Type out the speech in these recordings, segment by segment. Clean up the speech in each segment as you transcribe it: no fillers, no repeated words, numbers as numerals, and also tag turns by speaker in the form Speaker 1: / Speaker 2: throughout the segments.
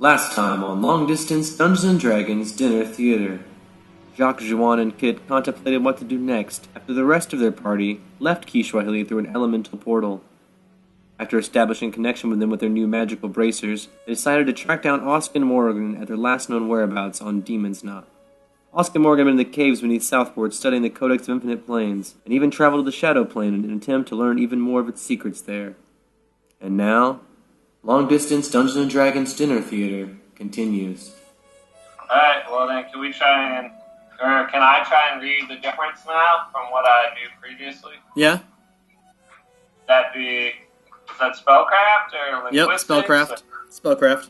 Speaker 1: Last time on Long Distance Dungeons & Dragons Dinner Theater. Jacques, Juan, and Kit contemplated what to do next after the rest of their party left Kiswahili through an elemental portal. After establishing connection with them with their new magical bracers, they decided to track down Osk and Morgan at their last known whereabouts on Demon's Knot. Osk and Morgan had been in the caves beneath Southport studying the Codex of Infinite Planes, and even traveled to the Shadow Plane in an attempt to learn even more of its secrets there. And now, Long Distance Dungeons & Dragons Dinner Theater continues.
Speaker 2: Alright, well then, can I try and read the difference now from what I knew previously?
Speaker 3: Yeah.
Speaker 2: Is that spellcraft or linguistics?
Speaker 3: Yep, spellcraft. Spellcraft.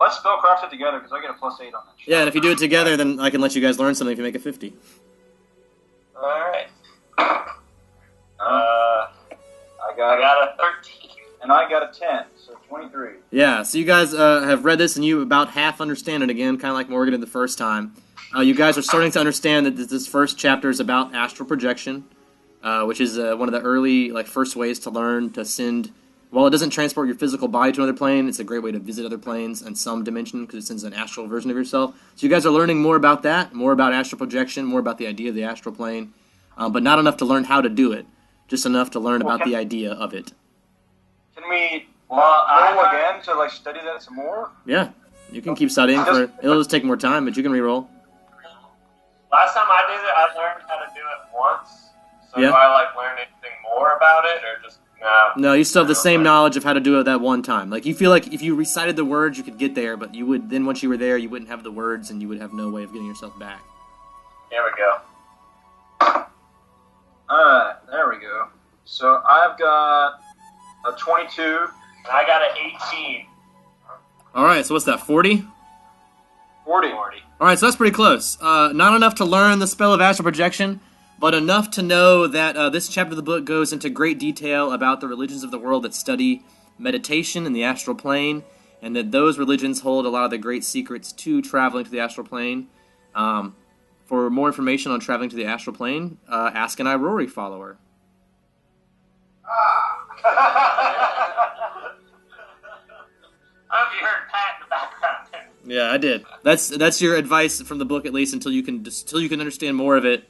Speaker 4: Let's spellcraft it together, because I get a +8 on that shit.
Speaker 3: Yeah, and if you do it together, then I can let you guys learn something if you make a 50.
Speaker 2: Alright.
Speaker 4: I got
Speaker 2: a 13.
Speaker 4: And I got a 10, so 23.
Speaker 3: Yeah, so you guys have read this, and you about half understand it again, kind of like Morgan did the first time. You guys are starting to understand that this first chapter is about astral projection, which is one of the early, first ways to learn to send. While it doesn't transport your physical body to another plane, it's a great way to visit other planes in some dimension because it sends an astral version of yourself. So you guys are learning more about that, more about astral projection, more about the idea of the astral plane, but not enough to learn how to do it, just enough to learn about the idea of it.
Speaker 4: Can we roll again to study that some more?
Speaker 3: Yeah, you can keep studying. It'll just take more time, but you can re-roll.
Speaker 2: Last time I did it, I learned how to do it once. So
Speaker 3: Yeah.
Speaker 2: do I learn anything more about it, or just no?
Speaker 3: No, you still have the same knowledge of how to do it that one time. You feel like if you recited the words, you could get there, but you would then once you were there, you wouldn't have the words, and you would have no way of getting yourself back.
Speaker 2: Here we go.
Speaker 4: Alright, there we go. So I've got a 22.
Speaker 2: And I got an 18.
Speaker 3: All right, so what's that? 40.
Speaker 4: 40.
Speaker 3: All right, so that's pretty close. Not enough to learn the spell of astral projection, but enough to know that this chapter of the book goes into great detail about the religions of the world that study meditation in the astral plane, and that those religions hold a lot of the great secrets to traveling to the astral plane. For more information on traveling to the astral plane, ask an Irori follower.
Speaker 2: I hope you heard Pat in the background there.
Speaker 3: Yeah, I did. That's your advice from the book, at least until you can understand more of it.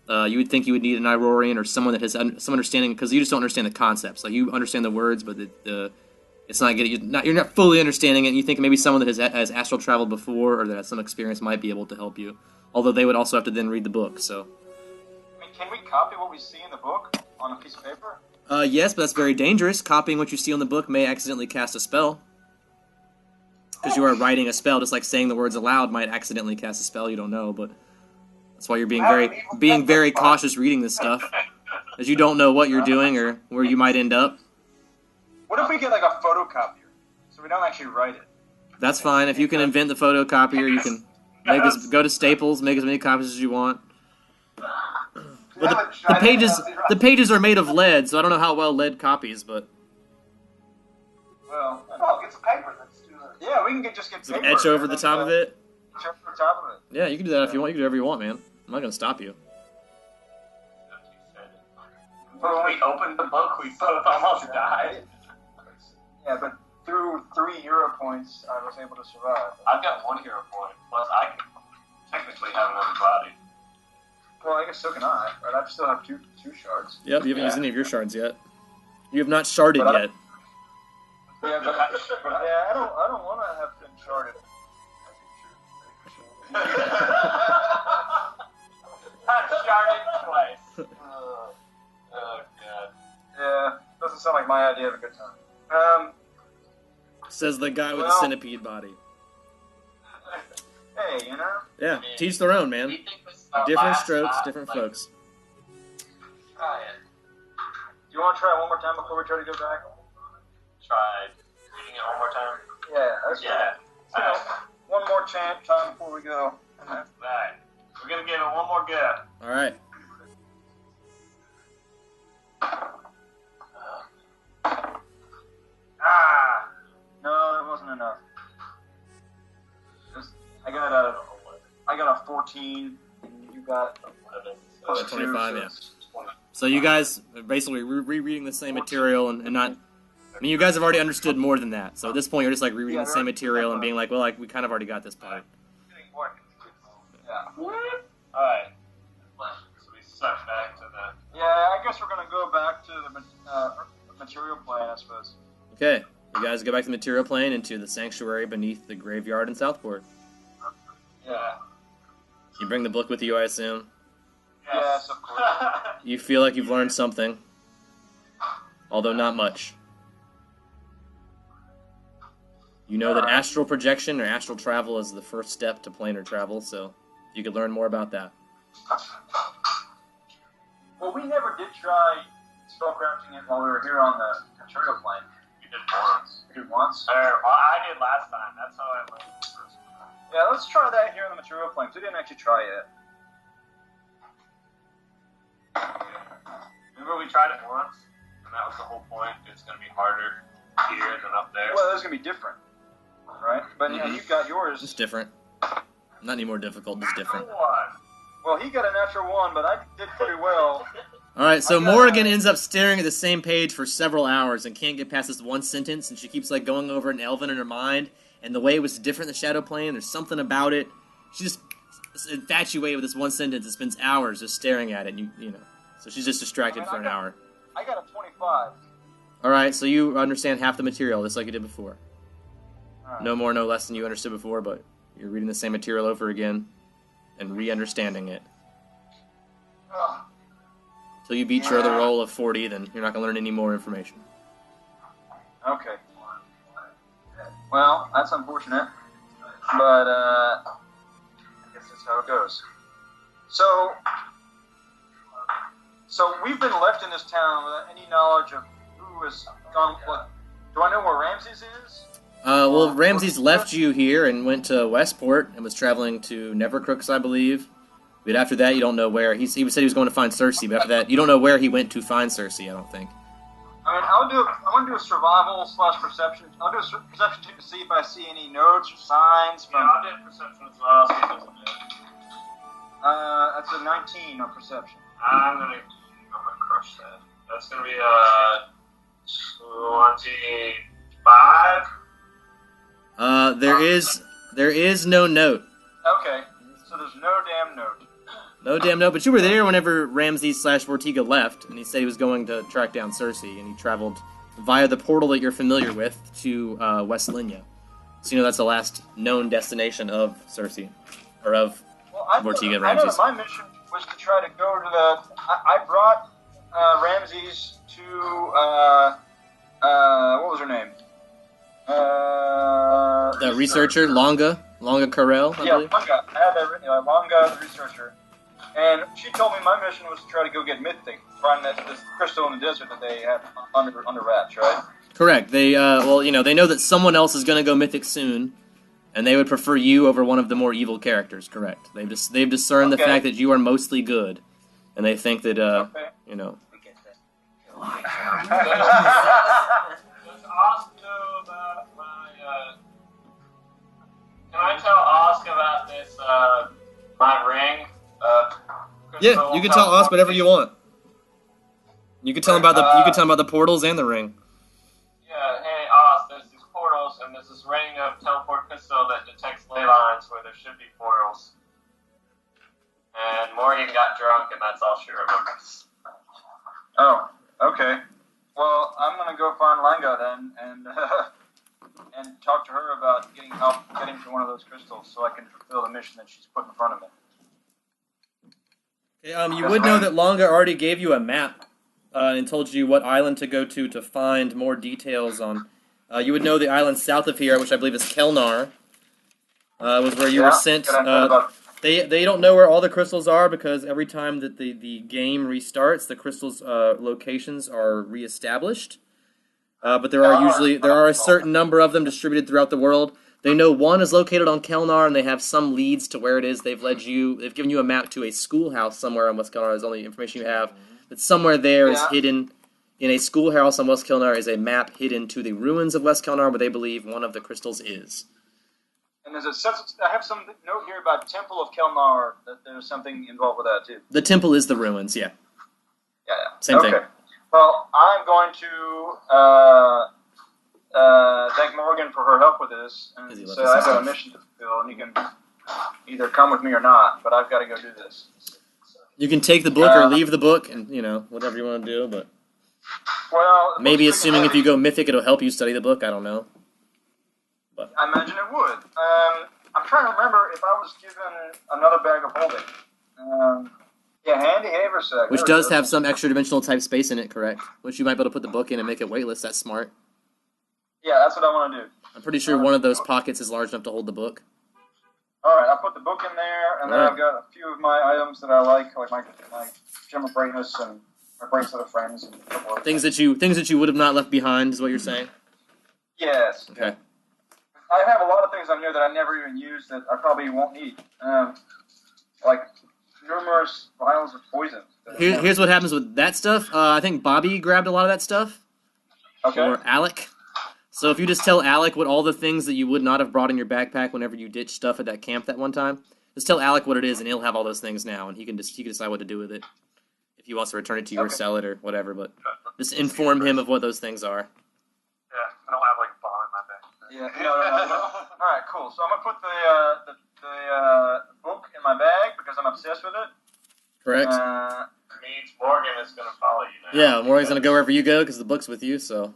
Speaker 3: You would think you would need an Irorian or someone that has some understanding, because you just don't understand the concepts. You understand the words, but it's not getting you're not fully understanding it. And you think maybe someone that has astral traveled before or that has some experience might be able to help you. Although they would also have to then read the book. So,
Speaker 4: Can we copy what we see in the book on a piece of paper?
Speaker 3: Yes, but that's very dangerous. Copying what you see on the book may accidentally cast a spell. Because you are writing a spell, just like saying the words aloud might accidentally cast a spell. You don't know, but that's why you're being very cautious reading this stuff, as you don't know what you're doing or where you might end up.
Speaker 4: What if we get a photocopier, so we don't actually write it?
Speaker 3: That's fine. If you can invent the photocopier, you can go to Staples, make as many copies as you want. But the pages are made of lead, so I don't know how well lead copies, but
Speaker 4: Well, get some paper. Let's do that. Yeah, we can just get paper.
Speaker 3: etch over the top of it.
Speaker 4: Etch over the top of it.
Speaker 3: Yeah, you can do that if you want. You can do whatever you want, man. I'm not gonna stop you.
Speaker 2: When we opened the book, we both almost died.
Speaker 4: Yeah, but through 3 hero points, I was able to survive.
Speaker 2: I've got 1 hero point, plus I can technically have another body.
Speaker 4: Well, I guess so can I. Right? I still have two shards.
Speaker 3: Yep, you haven't used any of your shards yet. You have not sharded yet.
Speaker 4: Yeah, but I don't want to have been sharded.
Speaker 2: I've sharded twice. Oh, God.
Speaker 4: Yeah, doesn't sound like my idea of a good time.
Speaker 3: Says the guy with the centipede body.
Speaker 4: Hey,
Speaker 3: Yeah, teach their own, man.
Speaker 2: Do you think this is our
Speaker 3: Different
Speaker 2: last
Speaker 3: strokes,
Speaker 2: shot?
Speaker 3: different folks.
Speaker 2: Try it.
Speaker 4: Do you want to try it one more time before we try to go back?
Speaker 2: Try reading it one more time.
Speaker 4: Yeah, that's
Speaker 2: Yeah.
Speaker 4: one more time before we go.
Speaker 2: Alright. We're gonna give it one more go.
Speaker 3: All right.
Speaker 4: No, that wasn't enough. I got a 14, and you got plus
Speaker 3: 25,
Speaker 4: two,
Speaker 3: yeah.
Speaker 4: so it's 20.
Speaker 3: So you guys are basically rereading the same material and not I mean, you guys have already understood more than that. So at this point, you're just like rereading
Speaker 4: Yeah,
Speaker 3: the same
Speaker 4: they're-
Speaker 3: material and being like, well, like we kind of already got this part.
Speaker 4: Getting more confused. Yeah.
Speaker 2: Alright. So we suck back to the...
Speaker 4: Yeah, I guess we're gonna go back to the material plane, I suppose.
Speaker 3: Okay, you guys go back to the material plane into the sanctuary beneath the graveyard in Southport.
Speaker 4: Yeah.
Speaker 3: You bring the book with you, I assume.
Speaker 4: Yes, of course.
Speaker 3: You feel like you've learned something, although not much. You know that astral projection or astral travel is the first step to planar travel, so you could learn more about that.
Speaker 4: Well, we never did try spellcrafting it while we were here on the material plane.
Speaker 2: We did once.
Speaker 4: We did once.
Speaker 2: Well, I did last time. That's how I learned the first time.
Speaker 4: Yeah, let's try that here on the material plane. We didn't actually try it.
Speaker 2: Remember we tried it once, and that was the whole point. It's going to be harder here than up there.
Speaker 4: Well, it's gonna be different, right? But yeah, you got yours.
Speaker 3: It's different. Not any more difficult, just different.
Speaker 2: One.
Speaker 4: Well, he got a natural 1, but I did pretty well.
Speaker 3: Alright, so Morrigan ends up staring at the same page for several hours and can't get past this one sentence, and she keeps like going over it in Elven in her mind, and the way it was different in the Shadow Plane, there's something about it. She's just infatuated with this one sentence and spends hours just staring at it, and you know. So she's just distracted for an hour.
Speaker 4: I got a 25.
Speaker 3: Alright, so you understand half the material, just like you did before.
Speaker 4: Alright.
Speaker 3: No more, no less than you understood before, but you're reading the same material over again and re-understanding it.
Speaker 4: Ugh.
Speaker 3: Till you beat your other roll of 40, then you're not going to learn any more information.
Speaker 4: Okay. Well, that's unfortunate, but I guess that's how it goes. So we've been left in this town without any knowledge of who has gone. What? Do I know where Ramses is?
Speaker 3: Well, Ramses left you here and went to Westport and was traveling to Nevercrooks, I believe. But after that, you don't know where. He said he was going to find Cersei, but after that, you don't know where he went to find Cersei, I don't think.
Speaker 4: I mean, I want to do a survival/perception. I'll do a perception check to see if I see any notes or signs
Speaker 2: Yeah,
Speaker 4: from.
Speaker 2: I'll do perception as well. See if there's a bit.
Speaker 4: That's a 19 on perception.
Speaker 2: I'm gonna crush that. That's gonna be 25.
Speaker 3: There is no note.
Speaker 4: Okay, so there's no damn note.
Speaker 3: No damn note, but you were there whenever Ramses/Vortiga left, and he said he was going to track down Cersei, and he traveled via the portal that you're familiar with to West Linya. So you know that's the last known destination of Cersei, or of Vortiga and
Speaker 4: I know
Speaker 3: Ramses.
Speaker 4: that my mission was to try to go to the. I brought Ramses to what was her name?
Speaker 3: The researcher, Longa Carell, I
Speaker 4: Yeah,
Speaker 3: believe.
Speaker 4: Longa. I had that written. Longa, the researcher, and she told me my mission was to try to go get Mythic, find this crystal in the desert that they have under wraps, right?
Speaker 3: Correct. They they know that someone else is going to go mythic soon, and they would prefer you over one of the more evil characters. Correct. They've discerned the
Speaker 4: Okay.
Speaker 3: fact that you are mostly good, and they think that
Speaker 4: Okay.
Speaker 2: Does Osk know about my, Can I tell Osk about this, my ring?
Speaker 3: Yeah, you can tell us whatever you want. You can tell him about the portals and the ring.
Speaker 2: Yeah, hey, Osk, there's these portals, and there's this ring of teleport crystal that detects ley lines where there should be portals. And Morgan got drunk, and that's all she remembers.
Speaker 4: Oh, okay. Well, I'm gonna go find Langa then, and talk to her about getting help getting to one of those crystals, so I can fulfill the mission that she's put in front of me.
Speaker 3: You would know that Longa already gave you a map and told you what island to go to find more details on. You would know the island south of here, which I believe is Kelnar, was where you were sent. They don't know where all the crystals are because every time that the game restarts, the crystals' locations are reestablished. But there are a certain number of them distributed throughout the world. They know one is located on Kelnar, and they have some leads to where it is. They've given you a map to a schoolhouse somewhere on West Kelnar. Is the only information you have. That somewhere there is hidden in a schoolhouse on West Kelnar is a map hidden to the ruins of West Kelnar, where they believe one of the crystals is.
Speaker 4: And I have some note here about Temple of Kelnar, that there's something involved with that too.
Speaker 3: The temple is the ruins, yeah.
Speaker 4: Yeah.
Speaker 3: Same thing.
Speaker 4: Well, I'm going to thank Morgan for her help with this, and
Speaker 3: Has he left
Speaker 4: say
Speaker 3: us
Speaker 4: I've
Speaker 3: some
Speaker 4: got a
Speaker 3: stuff?
Speaker 4: mission to fulfill, and you can either come with me or not, but I've got to go do this.
Speaker 3: You can take the book or leave the book, and whatever you want to do. But
Speaker 4: Well, the
Speaker 3: maybe
Speaker 4: book's big and
Speaker 3: assuming if you
Speaker 4: heavy.
Speaker 3: go mythic, it'll help you study the book. I don't know.
Speaker 4: I imagine it would. I'm trying to remember if I was given another bag of holding. Yeah, handy haversack.
Speaker 3: Which
Speaker 4: There we
Speaker 3: does
Speaker 4: go.
Speaker 3: have some extra dimensional type space in it, correct? Which you might be able to put the book in and make it weightless. That's smart.
Speaker 4: Yeah, that's what I want to do.
Speaker 3: I'm pretty sure one of those pockets is large enough to hold the book.
Speaker 4: All right, I'll put the book in there, and then
Speaker 3: Alright.
Speaker 4: I've got a few of my items that I like my gem of brightness and my bracelet of friends and a couple other
Speaker 3: Things that you would have not left behind is what you're saying.
Speaker 4: Yes.
Speaker 3: Okay.
Speaker 4: I have a lot of things on here that I never even use that I probably won't need. Like numerous vials of poison.
Speaker 3: Here's what happens with that stuff. I think Bobby grabbed a lot of that stuff.
Speaker 4: Okay.
Speaker 3: Or Alec. So if you just tell Alec what all the things that you would not have brought in your backpack whenever you ditched stuff at that camp that one time, just tell Alec what it is, and he'll have all those things now, and he can decide what to do with it. If he wants to return it to you or
Speaker 4: Okay.
Speaker 3: sell it or whatever, but just inform him of what those things are.
Speaker 2: Yeah, I don't have like a bomb in my bag.
Speaker 4: Yeah. No. All right. Cool. So I'm gonna put the book in my bag because I'm obsessed with it.
Speaker 3: Correct?
Speaker 2: Means Morgan is going to follow you now.
Speaker 3: Yeah, Morgan's gonna go wherever you go because the book's with you. So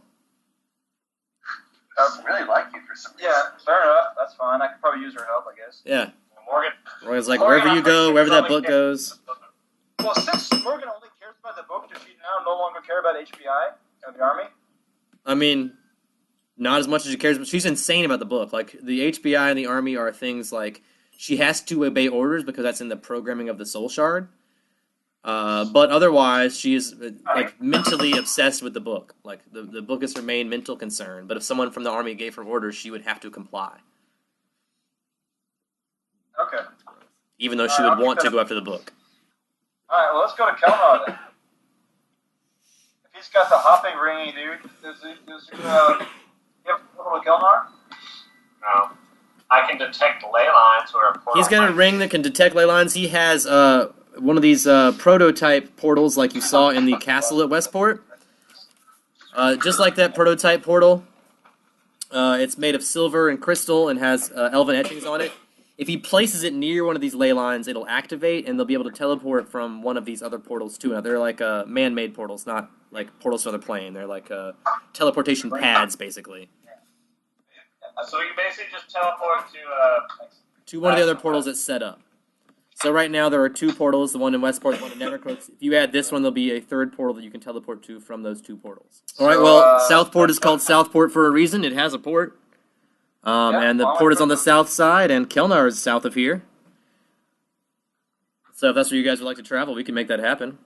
Speaker 5: I really like you for some reason.
Speaker 4: Yeah. Fair enough. That's fine. I could probably use her help, I guess.
Speaker 3: yeah,
Speaker 2: Morgan.
Speaker 3: Morgan's like
Speaker 4: Morgan,
Speaker 3: wherever you
Speaker 4: I'm
Speaker 3: go,
Speaker 4: pretty
Speaker 3: wherever that
Speaker 4: sure
Speaker 3: book goes.
Speaker 4: Well, since Morgan only cares about the book, does she now no longer care about HBI or the army?
Speaker 3: I mean, not as much as she cares, but she's insane about the book. Like the HBI and the army are things like she has to obey orders because that's in the programming of the Soul Shard. But otherwise, she is like mentally obsessed with the book. Like the book is her main mental concern. But if someone from the army gave her orders, she would have to comply,
Speaker 4: Okay.
Speaker 3: even though she would want to go after the book.
Speaker 4: All right. Well, let's go to Kelmar then. If he's got the hopping ringy, dude, does he you have to go to Kelmar?
Speaker 2: No. I can detect ley lines where a portal
Speaker 3: He's got a
Speaker 2: might
Speaker 3: ring that can detect ley lines. He has one of these prototype portals like you saw in the castle at Westport. Just like that prototype portal. It's made of silver and crystal and has elven etchings on it. If he places it near one of these ley lines, it'll activate, and they'll be able to teleport from one of these other portals to another. They're like man-made portals, not like portals to another plane. They're like teleportation pads, basically.
Speaker 2: So you basically just teleport
Speaker 3: To one of the other portals that's set up. So right now there are two portals, the one in Westport, the one in Nevercrooks. If you add this one, there'll be a third portal that you can teleport to from those two portals. All right, well, Southport is called Southport for a reason. It has a port. And the port is on the south side, and Kelnar is south of here. So if that's where you guys would like to travel, we can make that happen.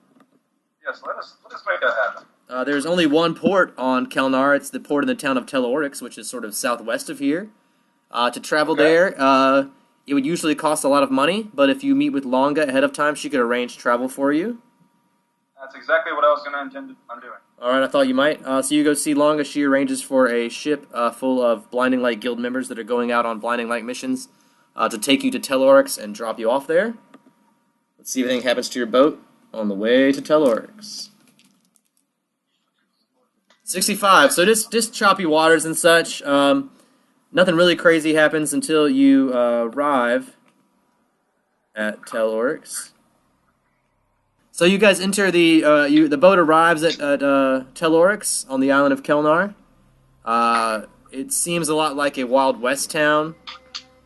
Speaker 4: Yes. Let us make that happen.
Speaker 3: There's only one port on Kelnar. It's the port in the town of Telorix, which is sort of southwest of here. To travel there, it would usually cost a lot of money, but if you meet with Longa ahead of time, she could arrange travel for you.
Speaker 4: That's exactly what I was going to intend on doing.
Speaker 3: All right, I thought you might. So you go see Longa. She arranges for a ship full of Blinding Light Guild members that are going out on Blinding Light missions to take you to Telorix and drop you off there. Let's see if anything happens to your boat on the way to Telorix. 65. So just choppy waters and such. Nothing really crazy happens until you arrive at Telorix. So you guys enter the boat arrives at Telorix on the island of Kelnar. It seems a lot like a Wild West town,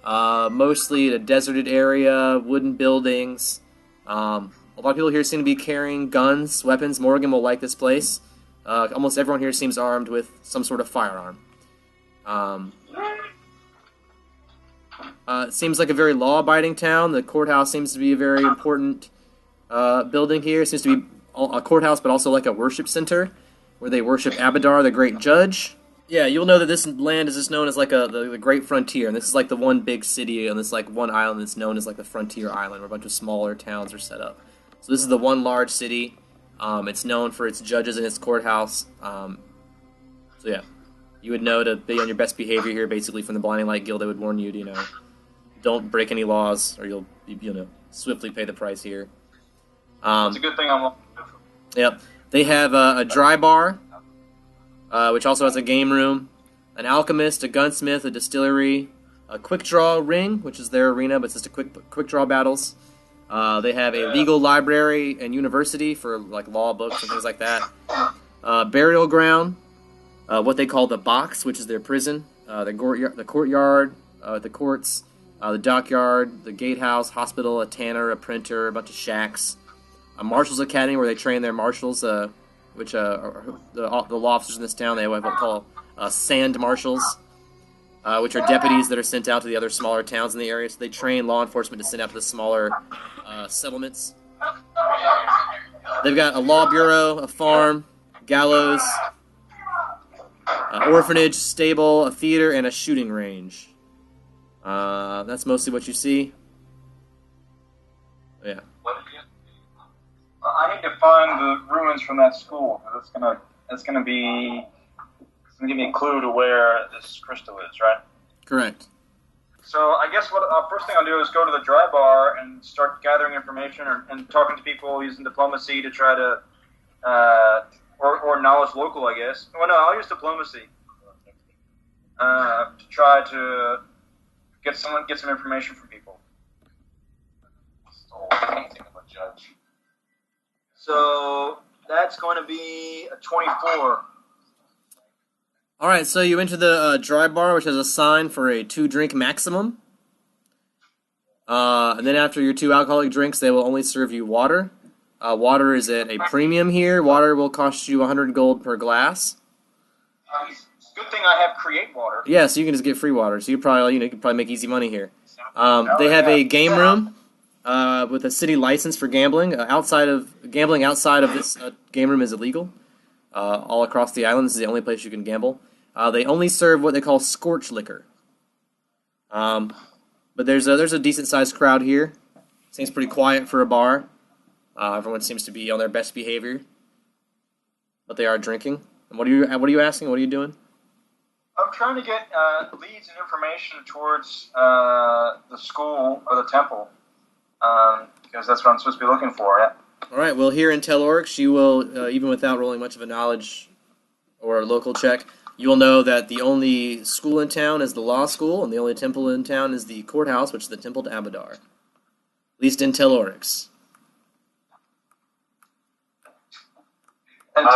Speaker 3: mostly a deserted area, wooden buildings. A lot of people here seem to be carrying guns, weapons. Morgan will like this place. Almost everyone here seems armed with some sort of firearm. It seems like a very law-abiding town. The courthouse seems to be a very important building here. It seems to be a courthouse, but also like a worship center where they worship Abadar, the great judge. Yeah, you'll know that this land is just known as like the Great Frontier, and this is like the one big city on this like one island that's known as like the Frontier Island, where a bunch of smaller towns are set up. So this is the one large city. It's known for its judges and its courthouse. So yeah, you would know to be on your best behavior here. Basically, from the Blinding Light Guild, they would warn you to don't break any laws, or you'll swiftly pay the price here.
Speaker 4: It's a good thing I'm.
Speaker 3: Yep. They have a dry bar, which also has a game room. an alchemist, a gunsmith, a distillery, a quick draw ring, which is their arena, but it's just a quick draw battles. They have a legal library and university for like law books and things like that. Burial ground, what they call the box, which is their prison. The courtyard, the courts, the dockyard, the gatehouse, hospital, a tanner, a printer, a bunch of shacks. A marshal's academy where they train their marshals, which are the law officers in this town. They have what they call sand marshals, which are deputies that are sent out to the other smaller towns in the area. So they train law enforcement to send out to the smaller settlements. They've got a law bureau, a farm, gallows, an orphanage, stable, a theater, and a shooting range. That's mostly what you see. Yeah.
Speaker 4: I need to find the ruins from that school. It's gonna give me a clue to where this crystal is, right?
Speaker 3: Correct.
Speaker 4: So I guess what first thing I'll do is go to the dry bar and start gathering information and talking to people using diplomacy to try to, or knowledge local, I guess. Well, no, I'll use diplomacy to try to get some information from people. Anything of a judge. So that's going to be a 24.
Speaker 3: All right, so you enter the dry bar, which has a sign for a 2-drink maximum. And then after your 2 alcoholic drinks, they will only serve you water. Water is at a premium here. Water will cost you 100 gold per glass.
Speaker 4: Good thing I have create water.
Speaker 3: Yeah, so you can just get free water. So you can probably make easy money here. They have a game room with a city license for gambling. Gambling outside of this game room is illegal. All across the island, this is the only place you can gamble. They only serve what they call scorch liquor. But there's a decent sized crowd here. Seems pretty quiet for a bar. Everyone seems to be on their best behavior, but they are drinking. And what are you asking? What are you doing?
Speaker 4: I'm trying to get leads and information towards the school or the temple, because that's what I'm supposed to be looking for. Yeah.
Speaker 3: All right. Well, here in Telorix, you will, even without rolling much of a knowledge or a local check, you will know that the only school in town is the law school, and the only temple in town is the courthouse, which is the Temple to Abadar. At least in Telorix.
Speaker 4: And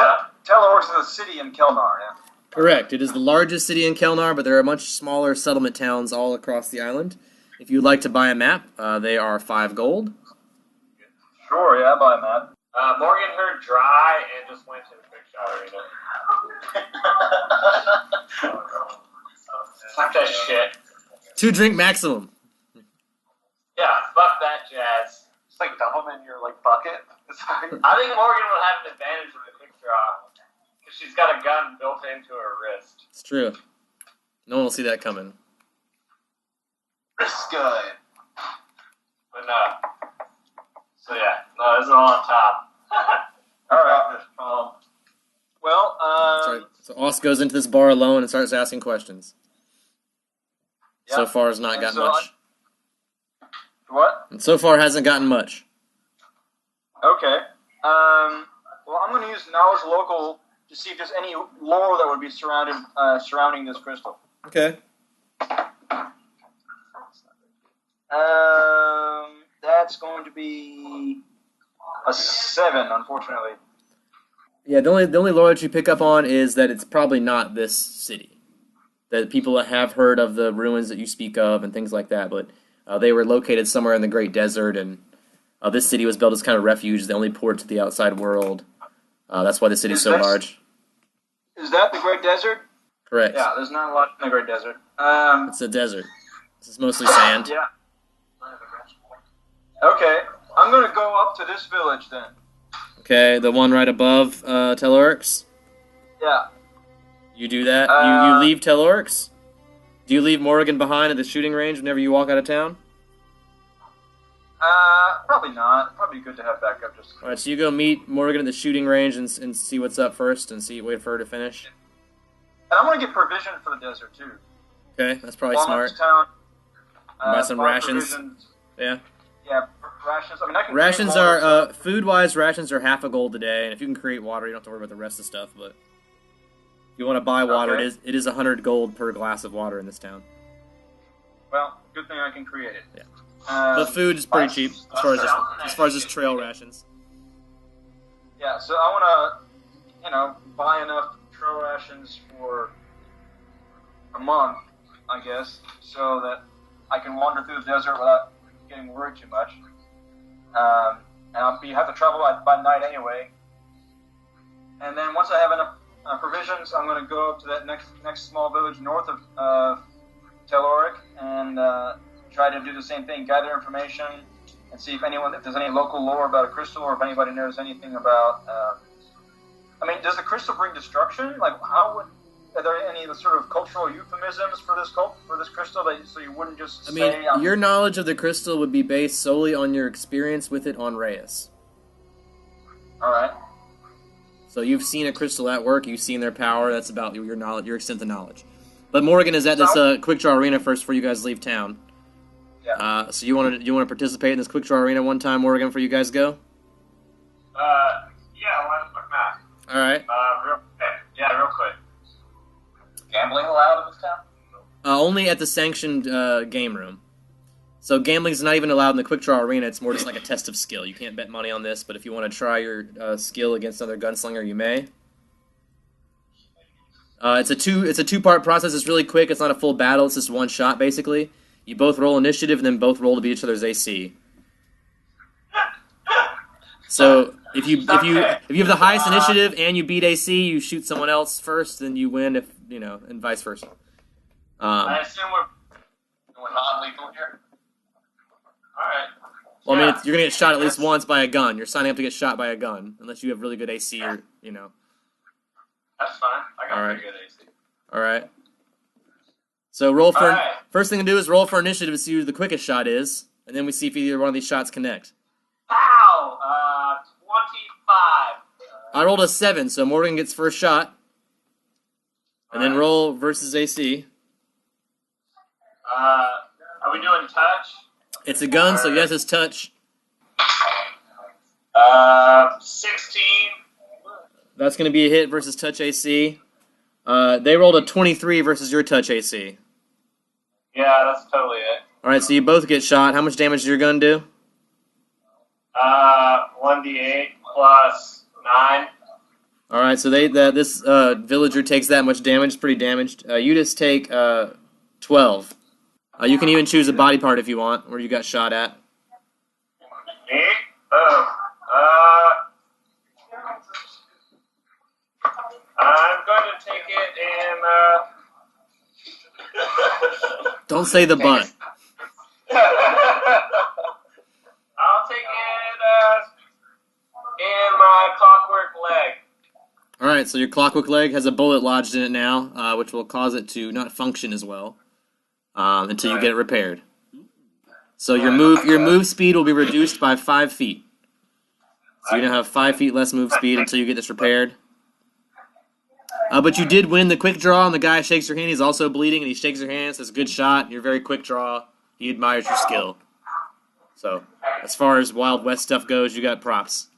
Speaker 4: Telorix is a city in Kelnar, yeah?
Speaker 3: Correct. It is the largest city in Kelnar, but there are much smaller settlement towns all across the island. If you'd like to buy a map, they are 5 gold.
Speaker 4: Sure, yeah, I'll buy a map.
Speaker 2: Morgan heard dry and just went to the quick shot arena. Fuck that shit.
Speaker 3: 2-drink maximum.
Speaker 2: Yeah, fuck that jazz.
Speaker 5: Just like dump them in your bucket.
Speaker 2: I think Morgan will have an advantage with the quick draw. Because she's got a gun built into her wrist.
Speaker 3: It's true. No one will see that coming.
Speaker 5: Wrist gun.
Speaker 2: But no. So yeah, no, this is all on top.
Speaker 4: Alright. Well,
Speaker 3: Sorry. So Oz goes into this bar alone and starts asking questions.
Speaker 4: Yeah.
Speaker 3: So far has not gotten much.
Speaker 4: What?
Speaker 3: And so far hasn't gotten much.
Speaker 4: Okay. Well, I'm going to use knowledge local to see if there's any lore that would be surrounding this crystal.
Speaker 3: Okay.
Speaker 4: That's going to be a 7, unfortunately.
Speaker 3: Yeah, the only lore that you pick up on is that it's probably not this city. That people have heard of the ruins that you speak of and things like that, but they were located somewhere in the Great Desert, and this city was built as kind of refuge, the only port to the outside world. That's why the city's so large.
Speaker 4: Is that the Great Desert?
Speaker 3: Correct.
Speaker 4: Yeah, there's not a lot in the Great Desert.
Speaker 3: It's a desert. It's mostly sand.
Speaker 4: Yeah. Okay, I'm going to go up to this village then.
Speaker 3: Okay, the one right above Telorix?
Speaker 4: Yeah.
Speaker 3: You do that? You leave Telorix? Do you leave Morrigan behind at the shooting range whenever you walk out of town?
Speaker 4: Probably not. Probably good to have backup just.
Speaker 3: Alright, so you go meet Morrigan at the shooting range and see what's up first and wait for her to finish.
Speaker 4: And I want to get provision for the desert too.
Speaker 3: Okay, that's probably
Speaker 4: While I'm
Speaker 3: smart.
Speaker 4: in town,
Speaker 3: Buy some rations.
Speaker 4: provisions.
Speaker 3: Yeah.
Speaker 4: Yeah, rations. I mean, I can.
Speaker 3: Rations
Speaker 4: create water,
Speaker 3: are, food-wise, rations are half a gold a day, and if you can create water, you don't have to worry about the rest of the stuff, but... If you want to buy water,
Speaker 4: Okay.
Speaker 3: it is 100 gold per glass of water in this town.
Speaker 4: Well, good thing I can create it.
Speaker 3: Yeah.
Speaker 4: Um,
Speaker 3: But food is pretty cheap as far as just trail rations.
Speaker 4: Yeah, so I want to, buy enough trail rations for a month, I guess, so that I can wander through the desert without getting worried too much. And you have to travel by night anyway. And then once I have enough provisions, I'm going to go up to that next small village north of Teloric and try to do the same thing, gather information, and see if there's any local lore about a crystal, or if anybody knows anything about. Does the crystal bring destruction? Like, are there any sort of cultural euphemisms for this crystal so you wouldn't just say?
Speaker 3: Your knowledge of the crystal would be based solely on your experience with it on Reyes.
Speaker 4: All right.
Speaker 3: So you've seen a crystal at work, you've seen their power. That's about your knowledge, your extent of knowledge. But Morgan is at this quick draw arena first before you guys leave town.
Speaker 4: Yeah.
Speaker 3: So you want to participate in this quick draw arena one time, Morgan, before you guys go?
Speaker 2: Yeah, why the fuck not?
Speaker 3: All right.
Speaker 2: Real quick.
Speaker 5: Gambling allowed in this town?
Speaker 3: Only at the sanctioned game room. So gambling's not even allowed in the quick draw arena. It's more just like a test of skill. You can't bet money on this, but if you want to try your skill against another gunslinger, you may. It's a two-part process. It's really quick. It's not a full battle. It's just one shot basically. You both roll initiative and then both roll to beat each other's AC. So if you have the highest initiative and you beat AC, you shoot someone else first, then you win. If and vice versa.
Speaker 2: I assume we're non-lethal here. All right.
Speaker 3: Well, you're gonna get shot at least once by a gun. You're signing up to get shot by a gun, unless you have really good AC or
Speaker 2: That's fine. I got
Speaker 3: Alright.
Speaker 2: pretty good AC.
Speaker 3: All right. So roll for
Speaker 2: Alright.
Speaker 3: first thing to do is roll for initiative to see who the quickest shot is, and then we see if either one of these shots connect.
Speaker 2: Pow! 25.
Speaker 3: I rolled a 7, so Morgan gets first shot, and then roll versus AC.
Speaker 2: Are we doing touch?
Speaker 3: It's a gun, so yes, it's touch.
Speaker 2: 16.
Speaker 3: That's going to be a hit versus touch AC. They rolled a 23 versus your touch AC.
Speaker 2: Yeah, that's totally it.
Speaker 3: All right, so you both get shot. How much damage does your gun do?
Speaker 2: 1d8 plus 9.
Speaker 3: All right, so this villager takes that much damage. It's pretty damaged. You just take 12. You can even choose a body part if you want, where you got shot at.
Speaker 2: Me? Oh. I'm going to take it in,
Speaker 3: Don't say the butt.
Speaker 2: I'll take it, in my clockwork leg.
Speaker 3: All right, so your clockwork leg has a bullet lodged in it now, which will cause it to not function as well until you get it repaired. So your move speed will be reduced by 5 feet. So you're gonna have 5 feet less move speed until you get this repaired. But you did win the quick draw, and the guy shakes your hand. He's also bleeding, and he shakes your hand. Says, "Good shot. You're very quick draw. He admires your skill." So, as far as Wild West stuff goes, you got props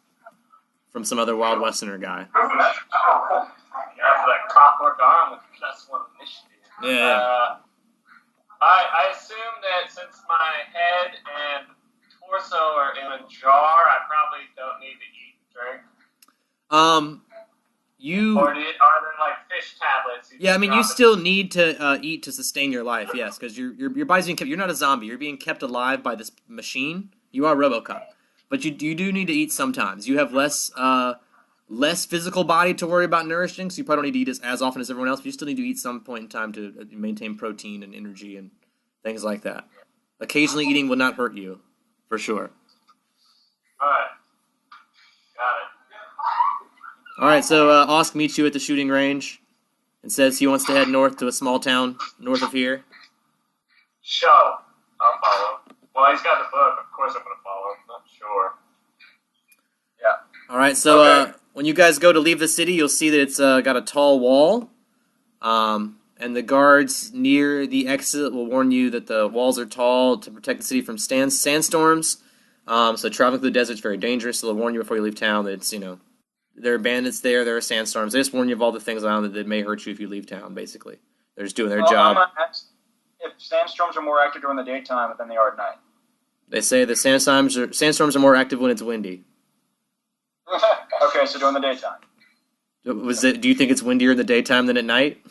Speaker 3: from some other Wild Westerner guy.
Speaker 2: Yeah, for that clockwork arm with +1 initiative.
Speaker 3: Yeah.
Speaker 2: I assume that since my head and torso are in a jar, I probably don't need to eat and drink. Or are there like fish tablets?
Speaker 3: Yeah, I mean, you still need to eat to sustain your life, yes, because your body's being kept. You're not a zombie. You're being kept alive by this machine. You are RoboCop, but you do need to eat sometimes. You have less physical body to worry about nourishing, so you probably don't need to eat as often as everyone else. But you still need to eat some point in time to maintain protein and energy and things like that. Occasionally, eating will not hurt you, for sure.
Speaker 2: All right, got it.
Speaker 3: All right, so Osk meets you at the shooting range and says he wants to head north to a small town north of here.
Speaker 2: Show. I'll follow. Well, he's got the book. Of course I'm going to follow. I'm not sure. Yeah.
Speaker 3: All right, so
Speaker 2: Okay.
Speaker 3: when you guys go to leave the city, you'll see that it's got a tall wall, and the guards near the exit will warn you that the walls are tall to protect the city from sandstorms. So traveling through the desert is very dangerous, so they'll warn you before you leave town that it's, there are bandits there are sandstorms. They just warn you of all the things around that may hurt you if you leave town, basically. They're just doing their job.
Speaker 4: If sandstorms are more active during the daytime than they are at night.
Speaker 3: They say the sandstorms are more active when it's windy.
Speaker 4: Okay, so during the daytime.
Speaker 3: Do you think it's windier in the daytime than at night?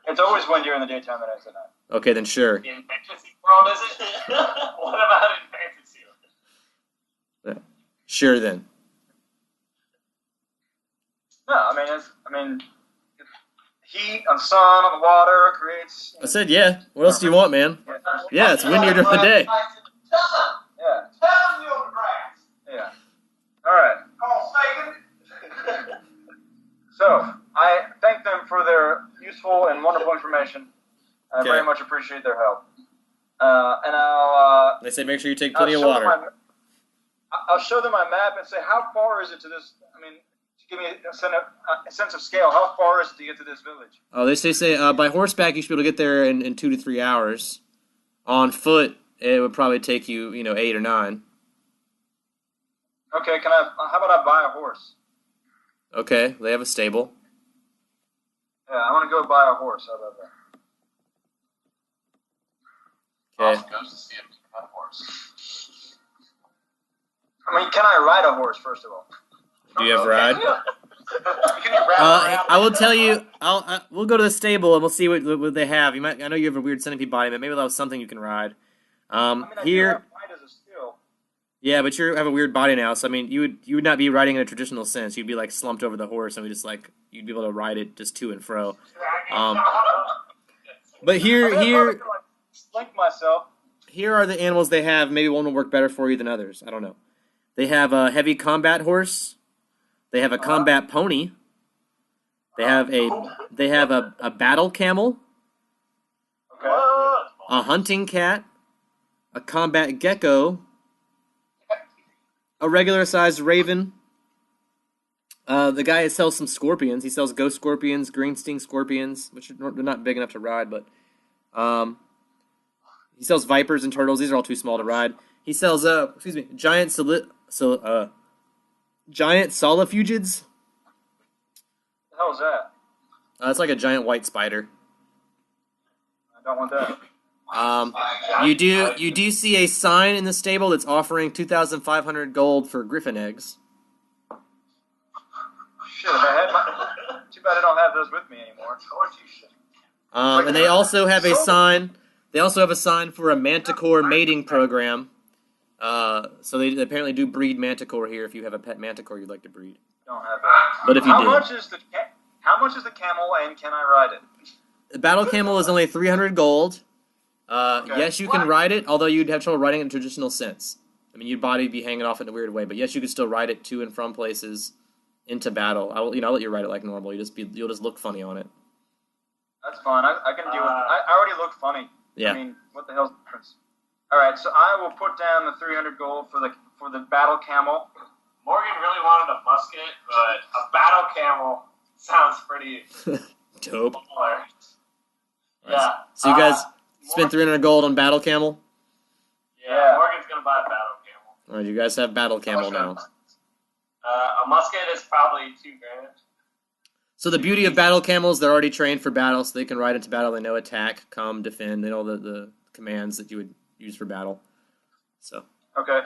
Speaker 4: It's always windier in the daytime than it is at night.
Speaker 3: Okay, then sure.
Speaker 2: In fantasy world, is it? What about in fantasy world?
Speaker 3: Sure then.
Speaker 4: No, I mean, heat and sun on the water creates.
Speaker 3: I said yeah. What else do you want, man? Yeah, it's windier during the day.
Speaker 4: Yeah.
Speaker 5: Tell me on the grass.
Speaker 4: Yeah. All right.
Speaker 5: Come on, Sagan.
Speaker 4: So I thank them for their useful and wonderful information. I
Speaker 3: Okay.
Speaker 4: very much appreciate their help. And I'll.
Speaker 3: They say make sure you take plenty
Speaker 4: I'll
Speaker 3: of
Speaker 4: show
Speaker 3: water.
Speaker 4: them I'll show them my map and say, how far is it to this? I mean, to give me a sense of scale, how far is it to get to this village?
Speaker 3: Oh, they say by horseback you should be able to get there in 2 to 3 hours. On foot, it would probably take you, 8 or 9.
Speaker 4: Okay, how about I buy a horse?
Speaker 3: Okay, they have a stable.
Speaker 4: Yeah, I want to go buy a horse. How about that?
Speaker 3: Okay.
Speaker 5: Awesome goes to see him on a horse.
Speaker 4: I mean, can I ride a horse, first of all?
Speaker 3: Do you have a ride?
Speaker 5: Can you wrap around?
Speaker 3: I will tell you. We'll go to the stable and we'll see what they have. I know you have a weird centipede body, but maybe that was something you can ride.
Speaker 4: I mean, I do
Speaker 3: Here,
Speaker 4: have ride as a skill.
Speaker 3: yeah, but you have a weird body now. So I mean, you would not be riding in a traditional sense. You'd be like slumped over the horse, and you'd be able to ride it just to and fro. But here
Speaker 4: I could, slink myself.
Speaker 3: Here are the animals they have. Maybe one will work better for you than others. I don't know. They have a heavy combat horse. They have a combat pony. They have a battle camel,
Speaker 4: Okay.
Speaker 3: a hunting cat, a combat gecko, a regular-sized raven. The guy sells some scorpions. He sells ghost scorpions, green sting scorpions, which they're not big enough to ride, but he sells vipers and turtles. These are all too small to ride. He sells giant solifugids.
Speaker 4: What the hell is that?
Speaker 3: It's like a giant white spider.
Speaker 4: I don't want that.
Speaker 3: You do see a sign in the stable that's offering 2,500 gold for griffin eggs.
Speaker 4: Shit, if I had my... Too bad I don't have those with me anymore.
Speaker 3: And they also have a sign. They also have a sign for a manticore mating program. So they apparently do breed manticore here. If you have a pet manticore you'd like to breed,
Speaker 4: Don't have that.
Speaker 3: but if you
Speaker 4: How
Speaker 3: do,
Speaker 4: much is the camel, and can I ride it?
Speaker 3: the battle camel is only 300 gold.
Speaker 4: Okay.
Speaker 3: Yes, you can ride it, although you'd have trouble riding it in a traditional sense. I mean, your body would be hanging off in a weird way, but yes, you could still ride it to and from places into battle. I'll let you ride it like normal. You'll just look funny on it.
Speaker 4: That's fine. I can deal with it. I already look funny.
Speaker 3: Yeah.
Speaker 4: I mean, what the hell's the difference? All right, so I will put down the 300 gold for the battle camel.
Speaker 2: Morgan really wanted a musket, but a battle camel sounds pretty
Speaker 3: Dope.
Speaker 2: baller. Yeah.
Speaker 3: So you guys spent 300 gold on battle camel.
Speaker 2: Yeah, Morgan's gonna buy a battle camel.
Speaker 3: All right, you guys have battle camel now.
Speaker 2: A musket is probably $2,000.
Speaker 3: So the beauty of battle camels, they're already trained for battle, so they can ride into battle. They know attack, come, defend. They know the commands that you would use for battle. So.
Speaker 4: Okay.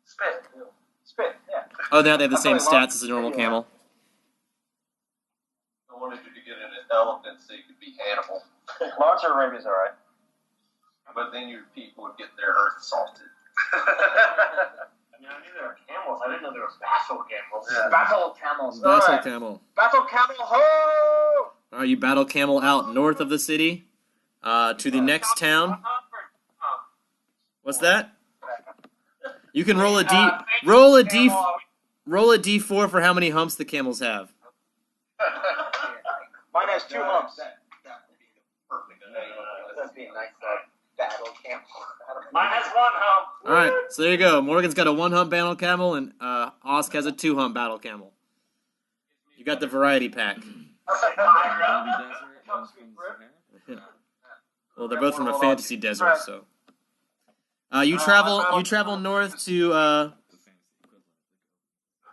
Speaker 4: Spit. Yeah.
Speaker 3: Oh, now they have the
Speaker 4: I
Speaker 3: same
Speaker 4: probably
Speaker 3: stats as a normal camel.
Speaker 5: I wanted you to get an elephant so you could be Hannibal.
Speaker 4: Launcher Arabia's all right.
Speaker 5: But then your people would get their earth salted.
Speaker 2: I mean, I knew there were camels. I didn't know there were battle camels.
Speaker 5: Yeah.
Speaker 4: Battle camels.
Speaker 3: Battle
Speaker 4: All right.
Speaker 3: camel.
Speaker 4: Battle camel, ho!
Speaker 3: All right, you battle camel out north of the city to the next town. What's that? You can roll a d4 for how many humps the camels have.
Speaker 4: Mine has 2 humps.
Speaker 5: That would be the perfect
Speaker 6: That'd be a nice battle camel.
Speaker 2: Mine has 1 hump.
Speaker 3: All right, so there you go. Morgan's got a 1-hump battle camel, and Osk has a 2-hump battle camel. You got the variety pack. Well, they're both from a fantasy desert, so. You travel north to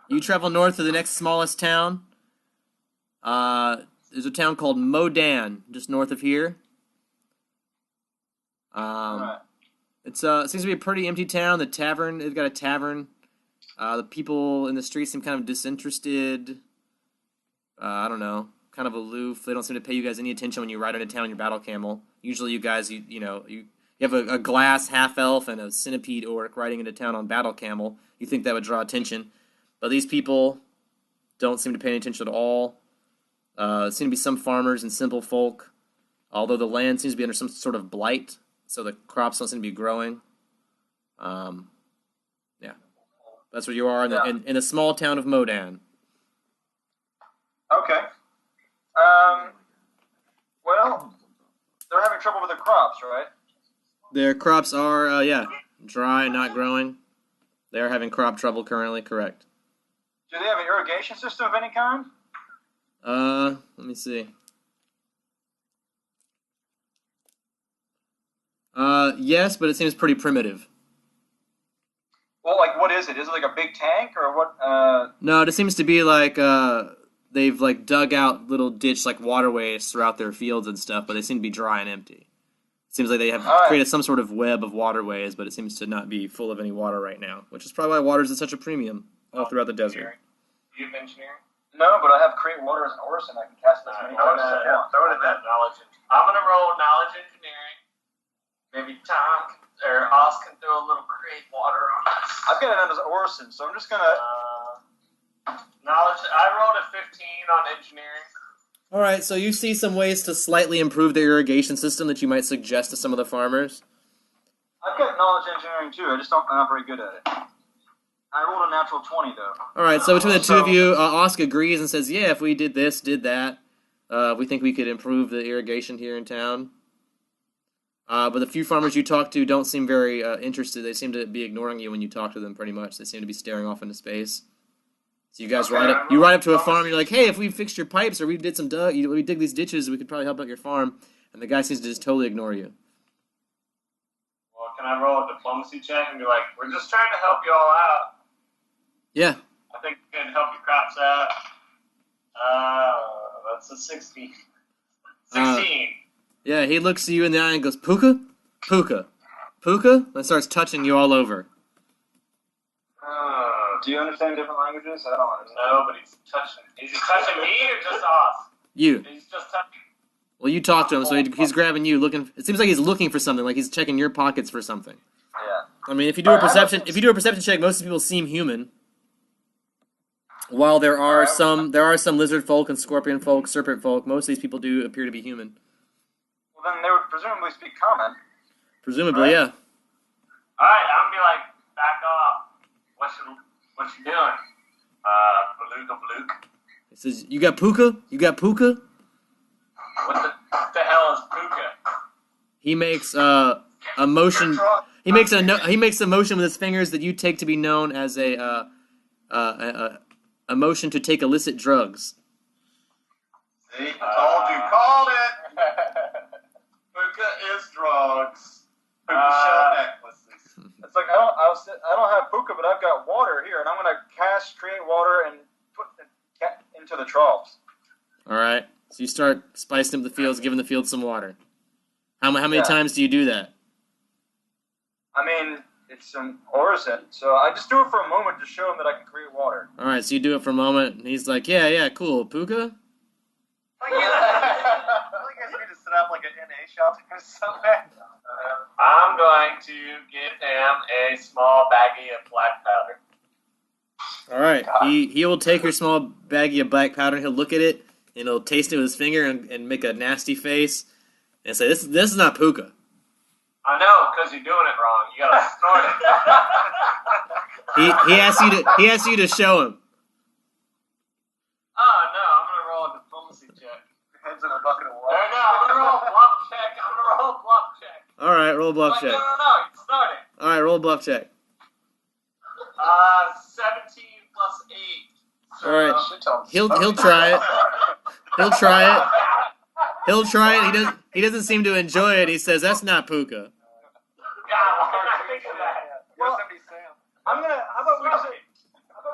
Speaker 3: You travel north to the next smallest town. There's a town called Modan, just north of here.
Speaker 4: Alright.
Speaker 3: It seems to be a pretty empty town. They've got a tavern. The people in the streets seem kind of disinterested. I don't know, kind of aloof. They don't seem to pay you guys any attention when you ride into town on your battle camel. Usually you guys, you have a glass half-elf and a centipede orc riding into town on battle camel. You think that would draw attention. But these people don't seem to pay any attention at all. Seem to be some farmers and simple folk, although the land seems to be under some sort of blight, so the crops don't seem to be growing. Yeah. That's where you are in the small town of Modan.
Speaker 4: Okay. Well, they're having trouble with their crops, right?
Speaker 3: Their crops are, dry, not growing. They are having crop trouble currently, correct.
Speaker 4: Do they have an irrigation system of any kind?
Speaker 3: Let me see. Yes, but it seems pretty primitive.
Speaker 4: Well, like, what is it? Is it like a big tank, or what?
Speaker 3: No, it seems to be like, they've, like, dug out little ditch, like, waterways throughout their fields and stuff, but they seem to be dry and empty. It seems like they have created some sort of web of waterways, but it seems to not be full of any water right now, which is probably why water's at such a premium all throughout the desert.
Speaker 2: Do you have engineering?
Speaker 4: No, but I have create water as an Orson. I can cast as many
Speaker 2: Throw
Speaker 4: waters as I want.
Speaker 2: it at that knowledge. I'm gonna roll knowledge engineering. Maybe Tom or Oz can throw a little create water on us.
Speaker 4: I've got it as Orson, so I'm just gonna.
Speaker 2: Knowledge. I rolled a 15 on engineering.
Speaker 3: All right, so you see some ways to slightly improve the irrigation system that you might suggest to some of the farmers?
Speaker 4: I've got knowledge engineering too. I'm not very good at it. I rolled a natural 20 though.
Speaker 3: All right, so between the two of you, Osk agrees and says, yeah, if we did this, did that, we think we could improve the irrigation here in town. But the few farmers you talk to don't seem very interested. They seem to be ignoring you when you talk to them pretty much. They seem to be staring off into space. So you guys ride up to a farm, and you're like, hey, if we fixed your pipes or we dig these ditches, we could probably help out your farm. And the guy seems to just totally ignore you.
Speaker 2: Well, can I roll a diplomacy check and be like, we're just trying to help you all out?
Speaker 3: Yeah.
Speaker 2: I think we can help your crops out. That's a 16. 16.
Speaker 3: Yeah, he looks at you in the eye and goes, Puka? Puka. Puka? And starts touching you all over.
Speaker 4: Do you understand different languages? I don't understand.
Speaker 2: No, but he's touching. Is he touching me or just us?
Speaker 3: You.
Speaker 2: He's just touching.
Speaker 3: Well, you talk to him, so he's grabbing you, looking. It seems like he's looking for something, like he's checking your pockets for something.
Speaker 4: Yeah.
Speaker 3: I mean, if you do a perception check, most people seem human. While there are some lizard folk and scorpion folk, serpent folk, most of these people do appear to be human.
Speaker 4: Well, then they would presumably speak common.
Speaker 3: Presumably,
Speaker 4: right?
Speaker 3: Yeah.
Speaker 2: All right, I'm gonna be like, back off. What you doing? Beluga Bluk.
Speaker 3: He says, "You got Puka? You got Puka?"
Speaker 2: What the hell is Puka?
Speaker 3: He makes a motion. He makes a motion with his fingers that you take to be known as a motion to take illicit drugs.
Speaker 5: See, I told you, called it. Puka is drugs. Puka shell necklaces.
Speaker 4: It's like I don't have puka, but I've got water here, and I'm gonna create water and put it into the troughs.
Speaker 3: All right. So you start spicing up the fields, giving the fields some water. How many times do you do that?
Speaker 4: I mean, it's an orison, so I just do it for a moment to show him that I can create water.
Speaker 3: All right. So you do it for a moment, and he's like, "Yeah, cool, Puka."
Speaker 6: I think I need to set up like an NA shelter or something.
Speaker 2: I'm going to give him a small baggie of black powder.
Speaker 3: All right. He will take your small baggie of black powder, and he'll look at it, and he'll taste it with his finger and make a nasty face and say, "This is not Puka."
Speaker 2: I know, because you're doing it wrong. You gotta snort it.
Speaker 3: He asks you to show him.
Speaker 2: Oh no, I'm gonna roll a diplomacy check.
Speaker 4: Heads in a bucket of water.
Speaker 2: No, I'm gonna roll a bluff check.
Speaker 3: All right, roll a bluff check.
Speaker 2: No, you snort it.
Speaker 3: All right, roll a bluff check.
Speaker 2: 17 plus 8.
Speaker 3: All right, he'll try it. He'll try it. He doesn't seem to enjoy it. He says, "That's not Puka."
Speaker 2: God, why did I think of that?
Speaker 4: Well, how about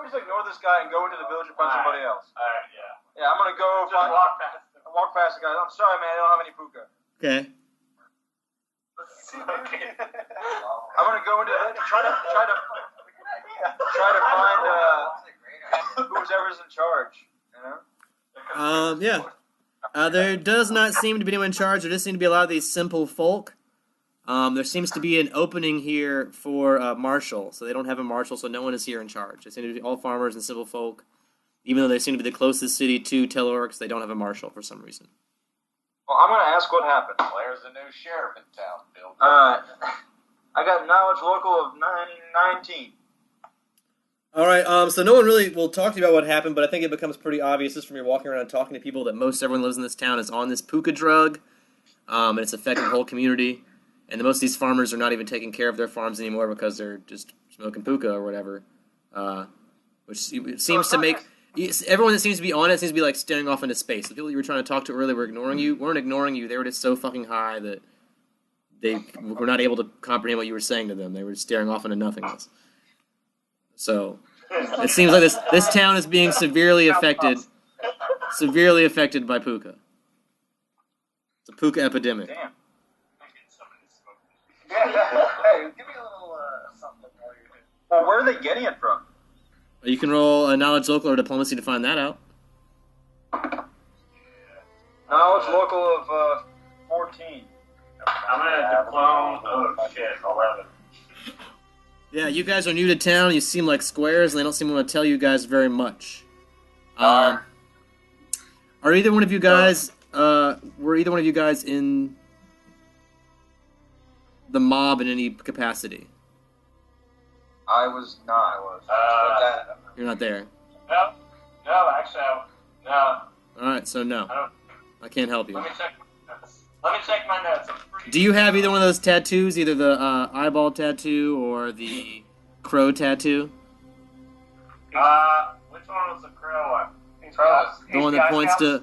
Speaker 4: we just ignore this guy and go into the village and find somebody else.
Speaker 2: Alright, yeah.
Speaker 4: Yeah, I'm gonna go
Speaker 2: Just walk past
Speaker 4: walk past the
Speaker 2: him.
Speaker 4: guy. I'm sorry, man. I don't have any puka.
Speaker 3: Okay.
Speaker 2: Okay.
Speaker 4: I'm gonna go into the try to find whoever's in charge. You know?
Speaker 3: Yeah. There does not seem to be anyone in charge. There just seem to be a lot of these simple folk. There seems to be an opening here for marshal, so they don't have a marshal, so no one is here in charge. They seem to be all farmers and simple folk. Even though they seem to be the closest city to Telorx, they don't have a marshal for some reason.
Speaker 4: Well, I'm gonna ask what happened.
Speaker 6: There's a new sheriff in town, Bill.
Speaker 4: I got knowledge local of 19.
Speaker 3: All right, so no one really will talk to you about what happened, but I think it becomes pretty obvious just from your walking around and talking to people that most everyone lives in this town is on this puka drug, and it's affecting the whole community. And most of these farmers are not even taking care of their farms anymore because they're just smoking puka or whatever, which seems to make everyone that seems to be on it seems to be like staring off into space. The people you were trying to talk to earlier weren't ignoring you. They were just so fucking high that they were not able to comprehend what you were saying to them. They were staring off into nothingness. So it seems like this town is being severely affected by puka. It's a puka epidemic.
Speaker 4: Damn.
Speaker 6: Hey, give me a little something while you're here.
Speaker 4: Well, where are they getting it from?
Speaker 3: You can roll a knowledge local or diplomacy to find that out.
Speaker 4: Knowledge local of 14.
Speaker 2: I'm gonna diplome. Oh shit, 11.
Speaker 3: Yeah, you guys are new to town. You seem like squares, and they don't seem to want to tell you guys very much. Are either one of you guys? Were either one of you guys in the mob in any capacity?
Speaker 4: I was not.
Speaker 3: You're not there.
Speaker 2: No, actually, no.
Speaker 3: All right, so no, I can't help you.
Speaker 2: Let me check my notes.
Speaker 3: Do you have either one of those tattoos, either the eyeball tattoo or the crow tattoo?
Speaker 2: Which one was the crow one?
Speaker 3: The one that points to...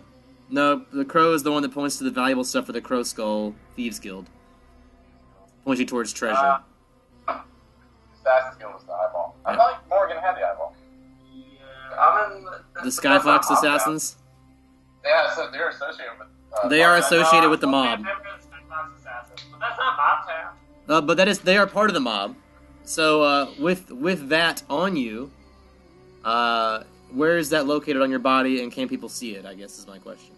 Speaker 3: No, the crow is the one that points to the valuable stuff for the Crow Skull Thieves Guild. Points you towards treasure.
Speaker 6: Assassin's Guild was the eyeball. I thought Morgan had the eyeball.
Speaker 2: Yeah, I'm in
Speaker 3: The Skyfox Assassins?
Speaker 6: Yeah, so they're associated with...
Speaker 3: They are associated with the mob.
Speaker 2: But that's not mob town.
Speaker 3: But they are part of the mob. So with that on you, where is that located on your body, and can people see it? I guess is my question.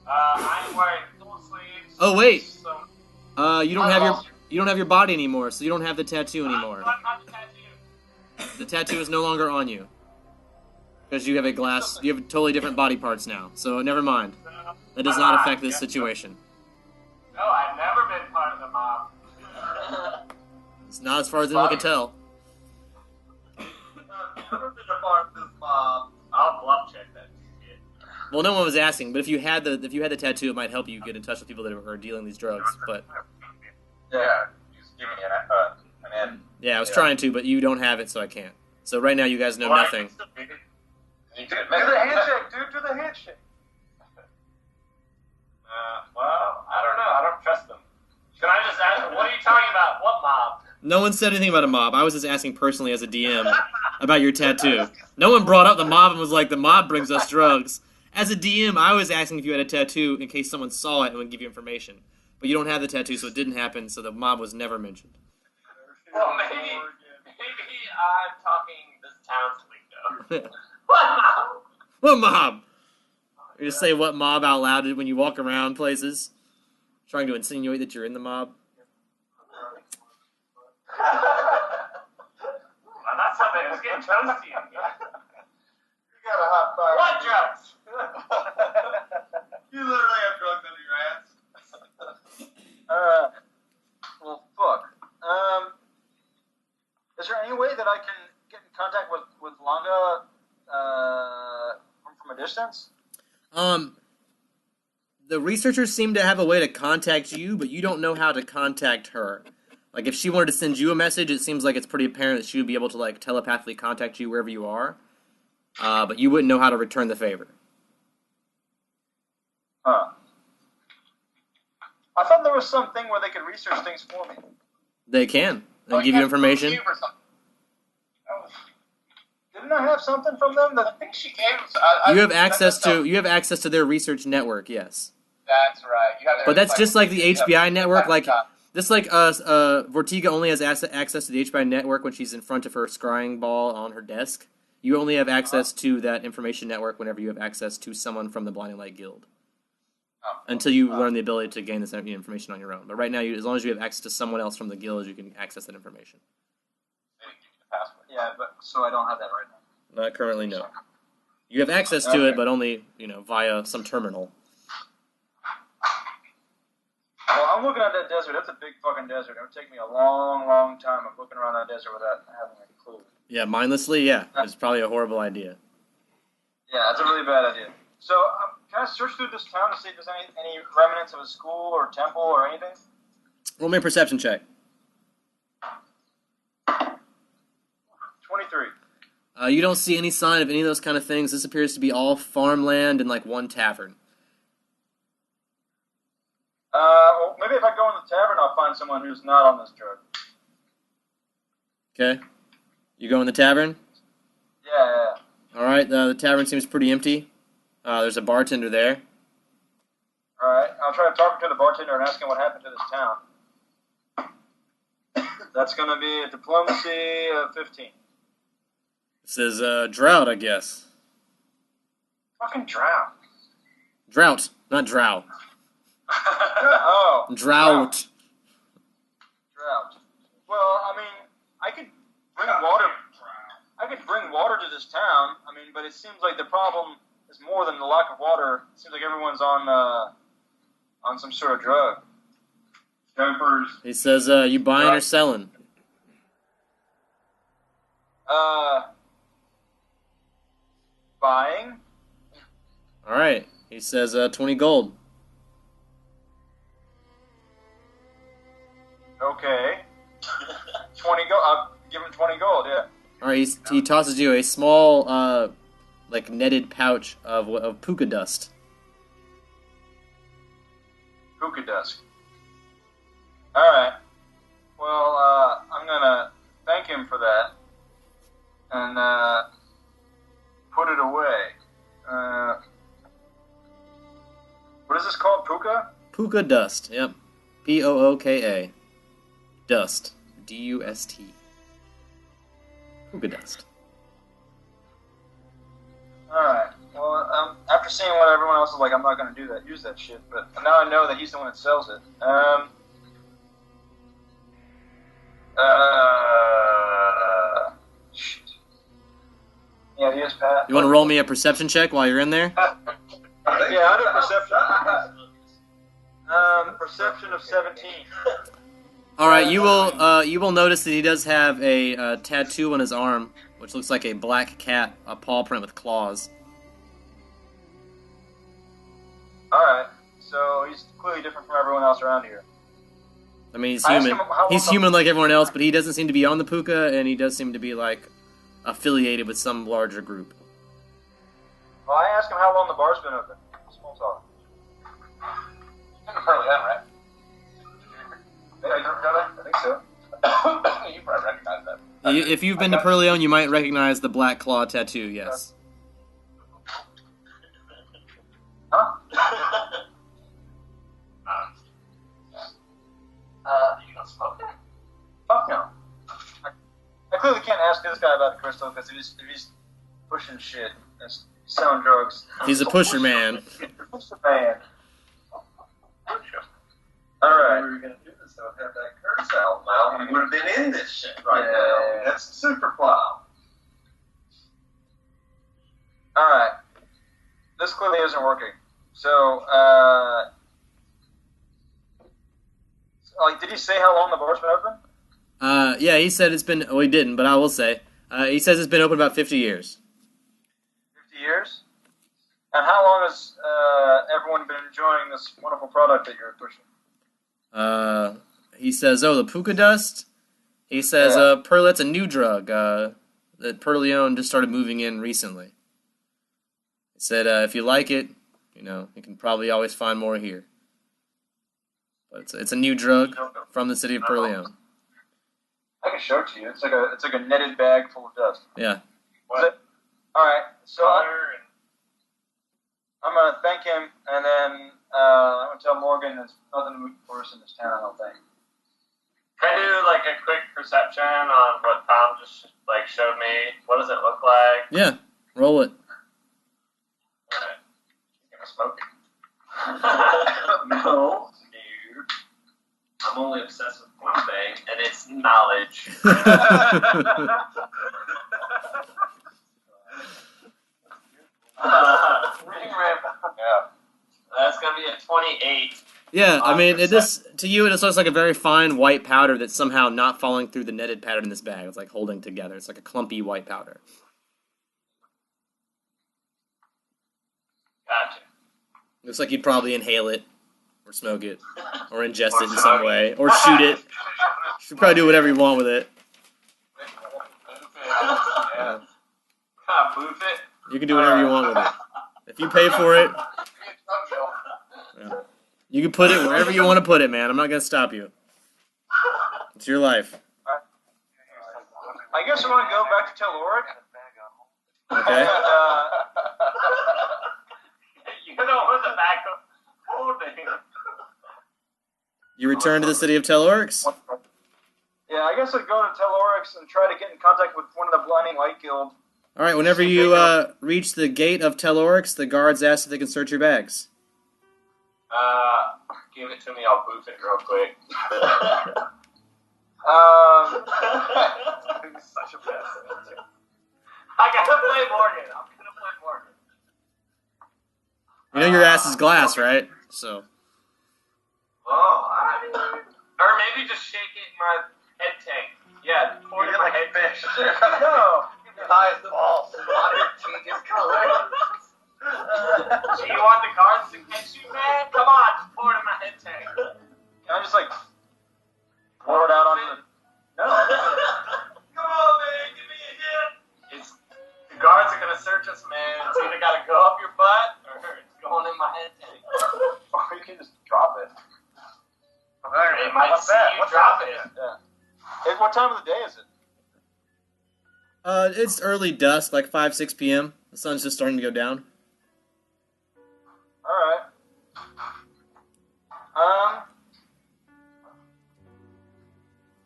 Speaker 2: I'm wearing full sleeves.
Speaker 3: Oh wait,
Speaker 2: So,
Speaker 3: you don't have your body anymore, so you don't have the tattoo anymore.
Speaker 2: I'm not the tattoo.
Speaker 3: The tattoo is no longer on you because you have a glass. You have totally different body parts now. So never mind. That does not affect this situation.
Speaker 2: No, I've never been part of the mob.
Speaker 3: It's not as far as anyone can tell.
Speaker 5: I've never been a part of this mob.
Speaker 2: I'll bluff check that shit.
Speaker 3: Well, no one was asking, but if you had the tattoo, it might help you get in touch with people that are dealing these drugs. But
Speaker 6: Yeah, just give me an end.
Speaker 3: yeah, I was trying to, but you don't have it, so I can't. So right now, you guys know nothing.
Speaker 6: You could
Speaker 4: Do the handshake, dude. Do the handshake.
Speaker 2: Well, I don't know. I don't trust them. Can I just ask, what are you talking about? What mob?
Speaker 3: No one said anything about a mob. I was just asking personally as a DM about your tattoo. No one brought up the mob and was like, the mob brings us drugs. As a DM, I was asking if you had a tattoo in case someone saw it and would give you information. But you don't have the tattoo, so it didn't happen, so the mob was never mentioned.
Speaker 2: Well, maybe I'm talking this town's lingo. What mob?
Speaker 3: What mob? You just say what mob out loud when you walk around places, trying to insinuate that you're in the mob.
Speaker 2: I'm not something that's getting toasty.
Speaker 5: You got a hot fire.
Speaker 2: What drugs?
Speaker 5: You literally have drugs under your ass.
Speaker 4: Well, fuck. Is there any way that I can get in contact with Longa from a distance?
Speaker 3: The researchers seem to have a way to contact you, but you don't know how to contact her. Like, if she wanted to send you a message, it seems like it's pretty apparent that she would be able to, like, telepathically contact you wherever you are. But you wouldn't know how to return the favor.
Speaker 4: Huh. I thought there was something where they could research things for me.
Speaker 3: They can. And give you information.
Speaker 4: Didn't Didn't I have something from them
Speaker 6: I
Speaker 4: that?
Speaker 6: think she gave.
Speaker 3: You have access to their research network, yes.
Speaker 6: That's right. You have
Speaker 3: But that's just like the HBI network. Like
Speaker 6: Yeah.
Speaker 3: just like Vortiga only has access to the HBI network when she's in front of her scrying ball on her desk. You only have access to that information network whenever you have access to someone from the Blinding Light Guild. Until you learn the ability to gain this information on your own. But right now, as long as you have access to someone else from the guild, you can access that information.
Speaker 4: Yeah, but so I don't have that right now.
Speaker 3: Not currently, no. You have access to it, but only via some terminal.
Speaker 4: Well, I'm looking at that desert. That's a big fucking desert. It would take me a long, long time of looking around that desert without having a clue.
Speaker 3: Yeah, mindlessly, yeah. It's probably a horrible idea.
Speaker 4: Yeah, that's a really bad idea. So, can I search through this town to see if there's any remnants of a school or temple or anything?
Speaker 3: Roll me a perception check.
Speaker 4: 23.
Speaker 3: You don't see any sign of any of those kind of things. This appears to be all farmland and like one tavern.
Speaker 4: Well, maybe if I go in the tavern, I'll find someone who's not on this drug.
Speaker 3: Okay. You go in the tavern?
Speaker 4: Yeah.
Speaker 3: All right, the tavern seems pretty empty. There's a bartender there.
Speaker 4: All right, I'll try to talk to the bartender and ask him what happened to this town. That's going to be a diplomacy of 15.
Speaker 3: This is drought, I guess.
Speaker 4: Fucking drought.
Speaker 3: Drought, not drow.
Speaker 4: Oh.
Speaker 3: Drought.
Speaker 4: Drought. Well, I mean, I could bring water. I could bring water to this town. I mean, but it seems like the problem is more than the lack of water. It seems like everyone's on some sort of drug.
Speaker 5: Jumpers.
Speaker 3: He says, you buying or selling?
Speaker 4: Buying.
Speaker 3: All right. He says, 20 gold.
Speaker 4: Okay. 20 gold. I'll give him 20 gold. Yeah.
Speaker 3: All right. He tosses you a small, like netted pouch of puka dust.
Speaker 4: Puka dust. All right. Well, I'm gonna thank him for that and put it away. What is this called? Puka?
Speaker 3: Puka dust. Yep. Pooka. Dust. Dust. Puka dust.
Speaker 4: Alright. Well, after seeing what everyone else is like, I'm not going to use that shit, but now I know that he's the one that sells it. Shit. Yeah, he is Pat.
Speaker 3: You want to roll me a perception check while you're in there?
Speaker 4: Yeah, I do perception. Perception of 17.
Speaker 3: All right, you will notice that he does have a tattoo on his arm, which looks like a black cat, a paw print with claws.
Speaker 4: Alright, so he's clearly different from everyone else around here.
Speaker 3: I mean, he's
Speaker 4: I asked
Speaker 3: human.
Speaker 4: him how
Speaker 3: He's
Speaker 4: long-
Speaker 3: human like everyone else, but he doesn't seem to be on the puka, and he does seem to be like affiliated with some larger group.
Speaker 4: Well, I asked him how long the bar's been open. Small talk.
Speaker 6: Kind of early on, right?
Speaker 4: Yeah, you never got it? I think so.
Speaker 6: You probably recognize that.
Speaker 3: If you've been to Perleone, you might recognize the black claw tattoo. Yes.
Speaker 4: Huh?
Speaker 6: You don't smoke it?
Speaker 4: Fuck no. I clearly can't ask this guy about the crystal because if he's pushing shit, he's selling drugs.
Speaker 3: He's a pusher man.
Speaker 4: Pusher man.
Speaker 5: We
Speaker 4: Alright.
Speaker 5: were going to do this, so have that curse out now. We would have been in this shit right now. That's the super plow.
Speaker 4: Alright. This clearly isn't working. So, like, did he say how long the bar's been open?
Speaker 3: Yeah, he said it's been. Well, he didn't, but I will say. He says it's been open about 50 years.
Speaker 4: 50 years? And how long has everyone been enjoying this wonderful product that you're pushing?
Speaker 3: He says, oh, the puka dust? He says, that's a new drug, that Perleone just started moving in recently. He said, if you like it, you can probably always find more here. But it's a new drug from the city of Perleone.
Speaker 4: I can show it to you. It's like a netted bag full of dust.
Speaker 3: Yeah.
Speaker 2: what
Speaker 4: All right, so
Speaker 2: color and
Speaker 4: I'm gonna thank him, and then I'm gonna tell Morgan there's nothing for us in this town. I don't think.
Speaker 2: can I do like a quick perception on what Tom just like showed me? What does it look like?
Speaker 3: Yeah, roll it.
Speaker 2: Okay. He's gonna smoke it. No, dude. I'm only obsessed with one thing, and it's knowledge.
Speaker 6: Yeah.
Speaker 2: That's gonna be a 28.
Speaker 3: Yeah, I mean,
Speaker 2: Percent.
Speaker 3: to you, it just looks like a very fine white powder that's somehow not falling through the netted pattern in this bag. It's like holding together. It's like a clumpy white powder.
Speaker 2: Gotcha.
Speaker 3: Looks like you'd probably inhale it, or smoke it, or ingest it in some way, or shoot it. You should probably do whatever you want with it.
Speaker 2: Yeah. God, move it.
Speaker 3: You can do whatever you want with it. If you pay for it, yeah. You can put it wherever you want to put it, man. I'm not gonna stop you. It's your life.
Speaker 4: I guess I'm gonna go back to Teloric.
Speaker 3: Okay.
Speaker 2: You know what the back of holding.
Speaker 3: You return to the city of Telorix.
Speaker 4: Yeah, I guess I'd go to Telorix and try to get in contact with one of the Blinding Light Guild.
Speaker 3: All right. Whenever you reach the gate of Telorix, the guards ask if they can search your bags.
Speaker 2: Give it to me. I'll boof it real quick.
Speaker 6: He's such a bastard.
Speaker 2: I gotta play Morgan. I'm gonna play Morgan.
Speaker 3: You know your ass is glass, right? So.
Speaker 2: Oh, I mean, or maybe just shake it in my head tank. Yeah, pour it in my
Speaker 6: like
Speaker 2: head
Speaker 6: a fish.
Speaker 4: No.
Speaker 6: High as the balls. Water changes color.
Speaker 2: Do you want the cards to catch you, man? Come on, just pour it in my head tank.
Speaker 4: Can I just like pour it out onto the? No.
Speaker 2: Come on, man, give me a hit. The guards are gonna search us, man. It's either gotta go up your butt or it's going in my head tank.
Speaker 4: Or you can just drop it.
Speaker 2: They might
Speaker 6: What's
Speaker 2: see
Speaker 6: that?
Speaker 2: you
Speaker 6: What's
Speaker 2: drop
Speaker 6: that?
Speaker 2: it.
Speaker 4: Yeah. Hey, what time of the day is it?
Speaker 3: It's early dusk, like 5, 6 p.m. The sun's just starting to go down.
Speaker 4: All right.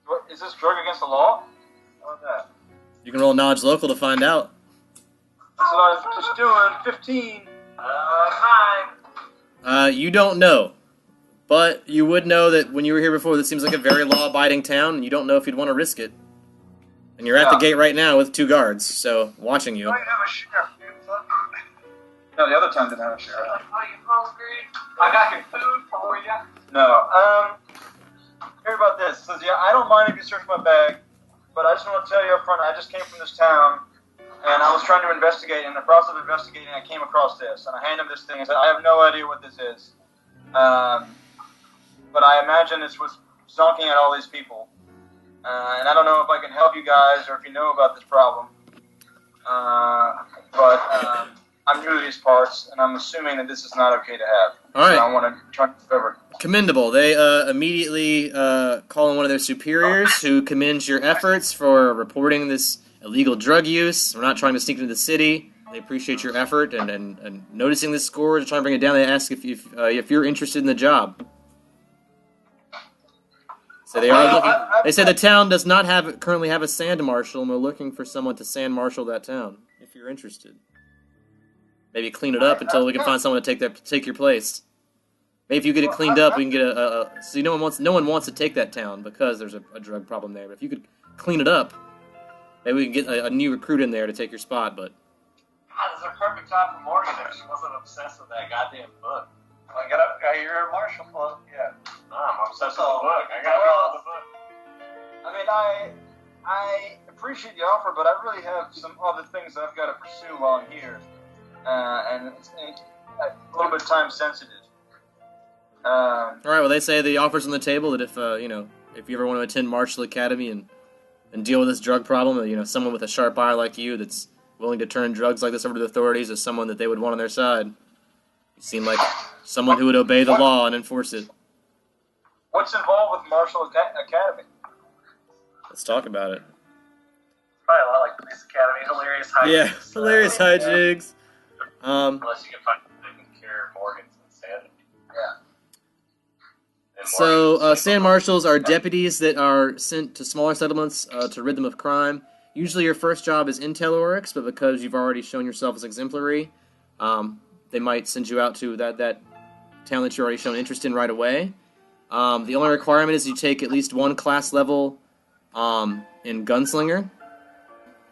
Speaker 4: What, is this drug against the law? How about that?
Speaker 3: You can roll knowledge local to find out.
Speaker 4: That's what I was just doing. 15.
Speaker 2: Mine.
Speaker 3: You don't know. But you would know that when you were here before, this seems like a very law-abiding town, and you don't know if you'd want to risk it. And you're at the
Speaker 4: Yeah.
Speaker 3: gate right now with 2 guards, so watching you.
Speaker 6: Might have a sheriff, dude. Fuck.
Speaker 4: No, the other time didn't have a sheriff.
Speaker 2: Are you hungry? I got your food for you.
Speaker 4: No. Hear about this. It says, yeah, I don't mind if you search my bag, but I just want to tell you up front, I just came from this town, and I was trying to investigate. In the process of investigating, I came across this, and I hand him this thing and said, I have no idea what this is. But I imagine this was zonking at all these people. And I don't know if I can help you guys or if you know about this problem. But I'm new to these parts, and I'm assuming that this is not okay to have.
Speaker 3: All right.
Speaker 4: So I want to try to discover it.
Speaker 3: Commendable. They immediately call in one of their superiors who commends your efforts for reporting this illegal drug use. We're not trying to sneak into the city. They appreciate your effort and noticing this score to try and bring it down. They ask if you're interested in the job. So they are looking. They say the town does not currently have a sand marshal, and we're looking for someone to sand marshal that town. If you're interested, maybe clean it up until we can find someone to take your place. Maybe if you get it cleaned up, we can get so no one wants to take that town because there's a drug problem there. But if you could clean it up, maybe we can get a new recruit in there to take your spot. But
Speaker 2: God, this is a perfect time for Morgan if she wasn't obsessed with that goddamn book.
Speaker 6: I got your martial club. Yeah.
Speaker 2: I'm obsessed with the book. I gotta read the book.
Speaker 4: I mean, I appreciate the offer, but I really have some other things that I've got to pursue while I'm here, and it's a little bit time sensitive.
Speaker 3: all right, well they say the offer's on the table that if you ever want to attend Marshall Academy and deal with this drug problem, someone with a sharp eye like you that's willing to turn drugs like this over to the authorities is someone that they would want on their side. You seem like someone who would obey the law and enforce it.
Speaker 4: What's involved with Marshall Academy?
Speaker 3: Let's talk about it.
Speaker 6: Probably a lot like Police Academy, hilarious hijinks.
Speaker 3: Yeah, hilarious hijinks.
Speaker 2: Unless you can find something that can cure Morgan's insanity.
Speaker 6: Yeah.
Speaker 2: And
Speaker 3: So,
Speaker 2: Morgan's
Speaker 3: sand marshals are deputies that are sent to smaller settlements to rid them of crime. Usually your first job is intel oryx, but because you've already shown yourself as exemplary, they might send you out to that town that you've already shown interest in right away. The only requirement is you take at least one class level in Gunslinger.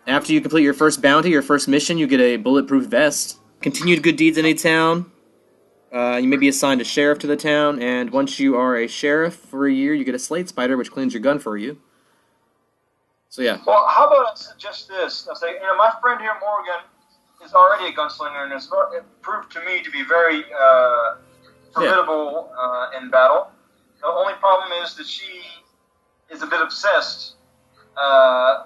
Speaker 3: After you complete your first bounty, your first mission, you get a bulletproof vest. Continued good deeds in a town. You may be assigned a sheriff to the town, and once you are a sheriff for a year, you get a slate spider, which cleans your gun for you. So yeah.
Speaker 4: Well, how about I suggest this? I say, my friend here, Morgan, is already a gunslinger and has proved to me to be very formidable in battle. The only problem is that she is a bit obsessed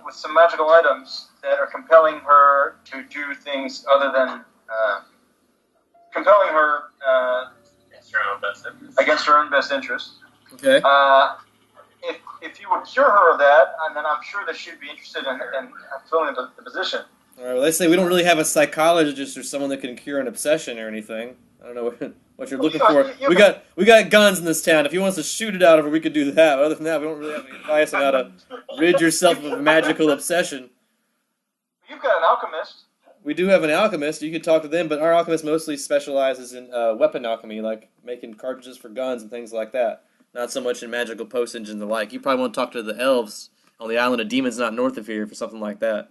Speaker 4: with some magical items that are compelling her to do things other than compelling her
Speaker 2: against her own best interest.
Speaker 4: against her own best interest.
Speaker 3: Okay.
Speaker 4: If you would cure her of that, and then I'm sure that she'd be interested in filling the position.
Speaker 3: All right. Well, they say we don't really have a psychologist or someone that can cure an obsession or anything. I don't know what you're looking for. We got guns in this town. If he wants to shoot it out of her, we could do that. But other than that, we don't really have any advice on how to rid yourself of a magical obsession.
Speaker 4: You've got an alchemist.
Speaker 3: We do have an alchemist. You could talk to them, but our alchemist mostly specializes in weapon alchemy, like making cartridges for guns and things like that. Not so much in magical potions and the like. You probably want to talk to the elves on the island of demons not north of here for something like that.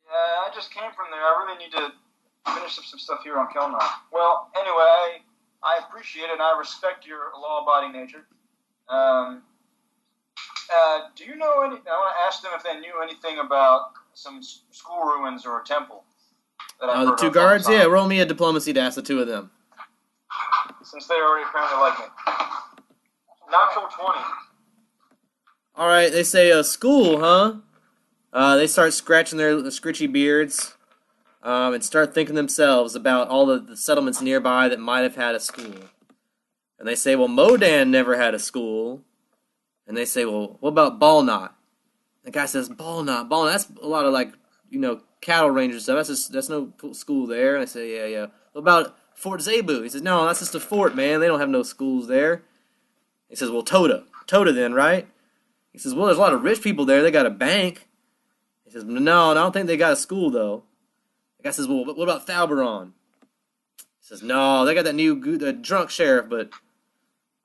Speaker 4: Yeah, I just came from there. I really need to finish up some stuff here on Kelnar. Well, anyway, I appreciate it and I respect your law-abiding nature. Do you know any... I want to ask them if they knew anything about some school ruins or a temple. That
Speaker 3: The two guards? Yeah, roll me a diplomacy to ask the two of them.
Speaker 4: Since they already apparently like me. Natural 20.
Speaker 3: All right, they say, school, huh? They start scratching their scritchy beards and start thinking themselves about all the settlements nearby that might have had a school. And they say, well, Modan never had a school. And they say, well, what about Ballknot? The guy says, Ballknot, that's a lot of, cattle rangers stuff. That's no school there. And I say, yeah. What about Fort Zebu? He says, no, that's just a fort, man. They don't have no schools there. He says, well, Tota then, right? He says, well, there's a lot of rich people there. They got a bank. He says, no, I don't think they got a school, though. The guy says, well, what about Thalbaron? He says, no, they got the drunk sheriff, but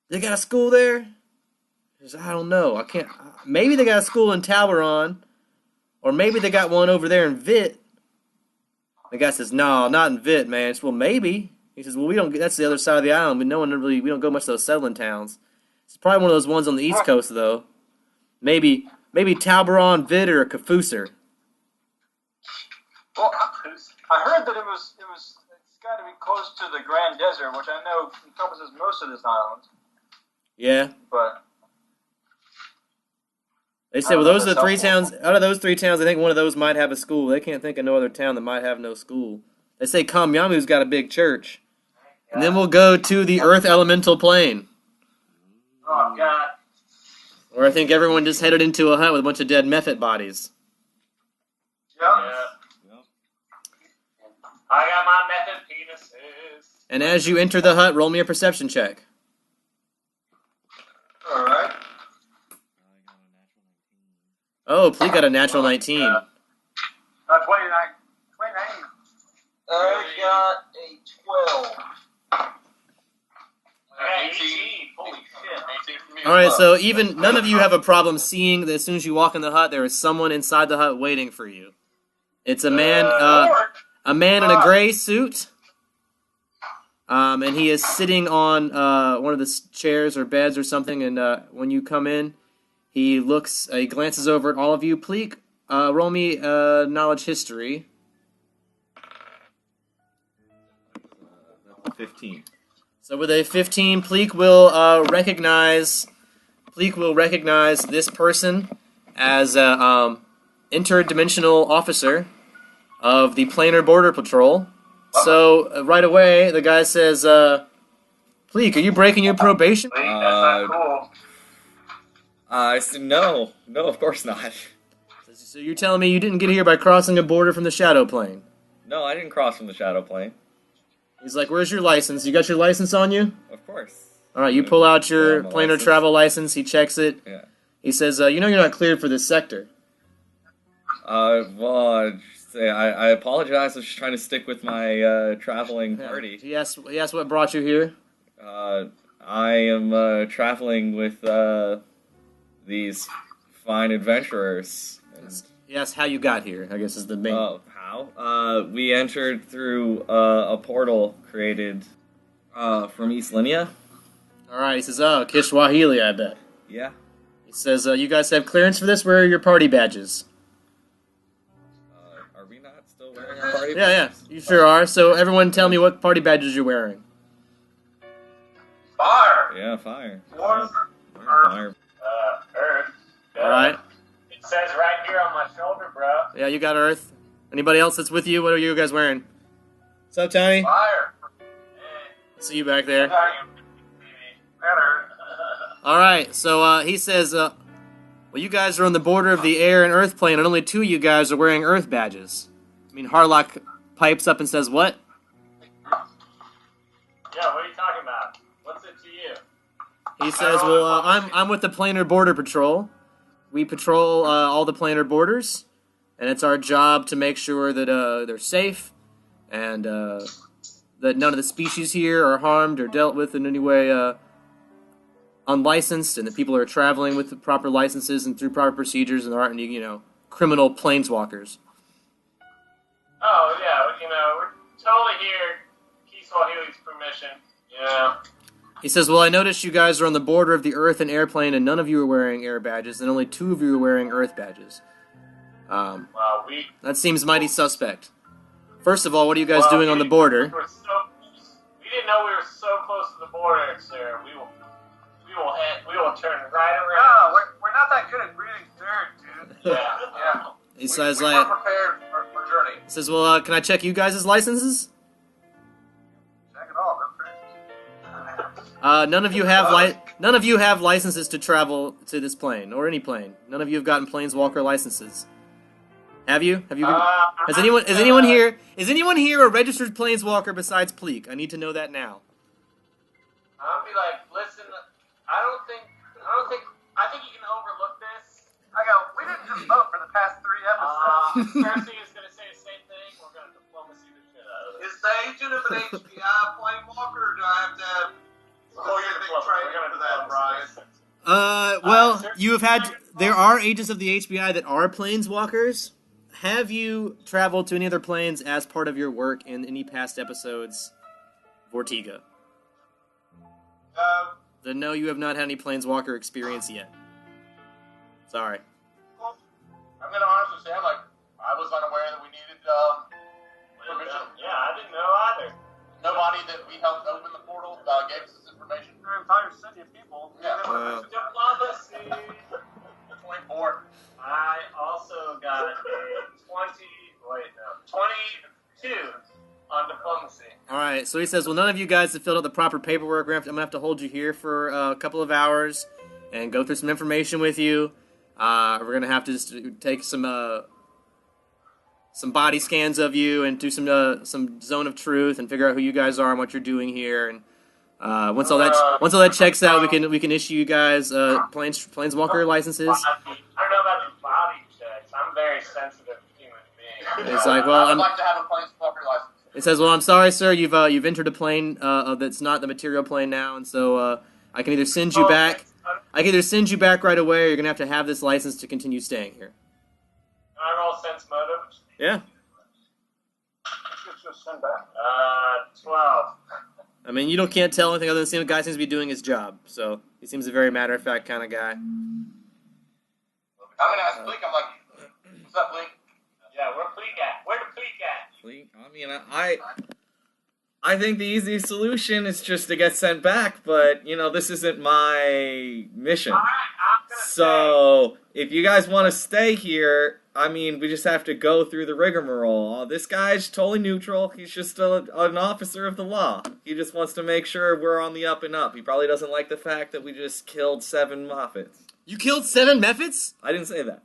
Speaker 3: they got a school there? He says, I don't know. Maybe they got a school in Thalbaron, or maybe they got one over there in Vit. The guy says, no, not in Vit, man. He says, well, maybe. He says, well, that's the other side of the island. We don't go much to those settling towns. It's probably one of those ones on the East Coast, though. Maybe Talbaron, Vid, or Kafuser.
Speaker 4: Well, I heard that it's got to be close to the Grand Desert, which I know encompasses most of this island.
Speaker 3: Yeah.
Speaker 4: But
Speaker 3: they say, well, those are the three towns. Out of those 3 towns, I think one of those might have a school. They can't think of no other town that might have no school. They say Kamyamu's got a big church. And then we'll go to the Earth Elemental Plane.
Speaker 2: Oh, God.
Speaker 3: Where I think everyone just headed into a hut with a bunch of dead Mephit bodies.
Speaker 4: yeah.
Speaker 2: I got my method penises.
Speaker 3: And as you enter the hut, roll me a perception check.
Speaker 4: All right.
Speaker 3: Oh, Pleat got a natural 19.
Speaker 6: 29.
Speaker 4: I got a 12.
Speaker 2: I got 18. Holy shit.
Speaker 5: 18 for me.
Speaker 3: All right, so even none of you have a problem seeing that as soon as you walk in the hut, there is someone inside the hut waiting for you. It's a man in a gray suit, and he is sitting on one of the chairs or beds or something. And when you come in, he glances over at all of you. Please roll me knowledge history.
Speaker 7: 15.
Speaker 3: So with a 15, Pleak will recognize this person as a interdimensional officer of the Planar Border Patrol. So right away, the guy says, Pleak, are you breaking your probation?
Speaker 2: Wait, that's not cool.
Speaker 7: I said, no, of course not.
Speaker 3: So you're telling me you didn't get here by crossing a border from the Shadow Plane?
Speaker 7: No, I didn't cross from the Shadow Plane.
Speaker 3: He's like, where's your license? You got your license on you?
Speaker 7: Of course.
Speaker 3: All right, you pull out your
Speaker 7: my
Speaker 3: planar
Speaker 7: license.
Speaker 3: travel license. He checks it.
Speaker 7: Yeah.
Speaker 3: He says, you know you're not cleared for this sector.
Speaker 7: Well, I apologize. I was just trying to stick with my traveling party.
Speaker 3: He asks what brought you here.
Speaker 7: I am traveling with these fine adventurers. And,
Speaker 3: He asks how you got here, I guess is the main...
Speaker 7: how? We entered through a portal created from East Linia.
Speaker 3: Alright, he says, oh, Kishwahili, I bet.
Speaker 7: Yeah.
Speaker 3: He says, you guys have clearance for this? Where are your party badges?
Speaker 7: Are we not still wearing our party
Speaker 3: Yeah,
Speaker 7: badges?
Speaker 3: you sure are. So everyone tell me what party badges you're wearing.
Speaker 5: Fire.
Speaker 7: Yeah, fire.
Speaker 5: Water.
Speaker 7: Fire.
Speaker 2: Earth.
Speaker 3: Alright.
Speaker 2: It says right here on my shoulder, bro.
Speaker 3: Yeah, you got Earth. Anybody else that's with you? What are you guys wearing? What's up, Tony?
Speaker 5: Fire.
Speaker 3: See you back there.
Speaker 5: Better.
Speaker 3: Alright, so he says, well, you guys are on the border of the air and Earth plane, and only two of you guys are wearing Earth badges. I mean, Harlock pipes up and says, what?
Speaker 2: Yeah, what are you talking about? What's it to you?
Speaker 3: He says, well, I'm with the Planar Border Patrol. We patrol all the planar borders, and it's our job to make sure that they're safe, and that none of the species here are harmed or dealt with in any way unlicensed, and that people are traveling with the proper licenses and through proper procedures, and there aren't any, criminal planeswalkers.
Speaker 2: Oh, yeah, we're totally here. Kiswahili's permission. Yeah.
Speaker 3: He says, well, I noticed you guys are on the border of the Earth and airplane, and none of you are wearing air badges, and only two of you are wearing Earth badges.
Speaker 2: Well, we
Speaker 3: That seems mighty suspect. First of all, what are you guys doing on the border?
Speaker 2: We didn't know we were so close to the border, sir. We will turn right
Speaker 6: No,
Speaker 2: around.
Speaker 6: we're not that good at breathing dirt, dude.
Speaker 2: Yeah.
Speaker 3: He says,
Speaker 5: we were prepared for journey.
Speaker 3: he says, well, can I check you guys' licenses?
Speaker 6: Check it all.
Speaker 3: None of you have licenses to travel to this plane or any plane. None of you have gotten planeswalker licenses. Have you? Have you? Is anyone here a registered planeswalker besides Pleek? I need to know that now.
Speaker 2: I'll be like, listen, I think you can overlook this.
Speaker 6: I go, we didn't just vote for the past 3 episodes.
Speaker 2: Percy is going to say the same thing. We're going to diplomacy the shit out of it.
Speaker 5: Is the agent of an HBI planewalker, or do I have to have specific training for that, Brian?
Speaker 3: Well, there are agents of the HBI that are planeswalkers. Have you traveled to any other planes as part of your work in any past episodes, Vortiga? Then no, you have not had any planeswalker experience yet. Sorry.
Speaker 5: I'm going to honestly say, I was unaware that we needed permission.
Speaker 2: Yeah, I didn't know either.
Speaker 5: Nobody that we helped open the portal gave us this information.
Speaker 6: Your entire city of people.
Speaker 5: Yeah.
Speaker 2: Diplomacy.
Speaker 5: 24.
Speaker 2: I also got a 22 on diplomacy.
Speaker 3: All right, so he says, well, none of you guys have filled out the proper paperwork. I'm going to have to hold you here for a couple of hours and go through some information with you. We're going to have to just take some body scans of you and do some zone of truth and figure out who you guys are and what you're doing here. And once all that checks out, we can issue you guys planeswalker licenses.
Speaker 2: I don't know about these body checks. I'm very sensitive human being.
Speaker 3: It's like,
Speaker 5: I
Speaker 3: well,
Speaker 5: would like to have a planeswalker license.
Speaker 3: it says, well, I'm sorry, sir, you've entered a plane that's not the material plane now, and so I can either send you back. I can either send you back right away, or you're gonna have this license to continue staying here.
Speaker 2: Can I roll sense motive?
Speaker 3: Yeah.
Speaker 6: Just send back.
Speaker 2: 12.
Speaker 3: I mean, you can't tell anything other than the guy seems to be doing his job. So he seems a very matter-of-fact kind of guy.
Speaker 5: I'm going to ask Bleak. I'm like, what's up, Bleak?
Speaker 2: Yeah, where Pleek at? Where the Pleek at?
Speaker 7: I mean, I think the easy solution is just to get sent back, but, this isn't my mission.
Speaker 2: Alright, I'm gonna
Speaker 7: So, if you guys want to stay here, I mean, we just have to go through the rigmarole. This guy's totally neutral. He's just an officer of the law. He just wants to make sure we're on the up and up. He probably doesn't like the fact that we just killed 7 Moffats.
Speaker 3: You killed 7 Mephits?
Speaker 7: I didn't say that.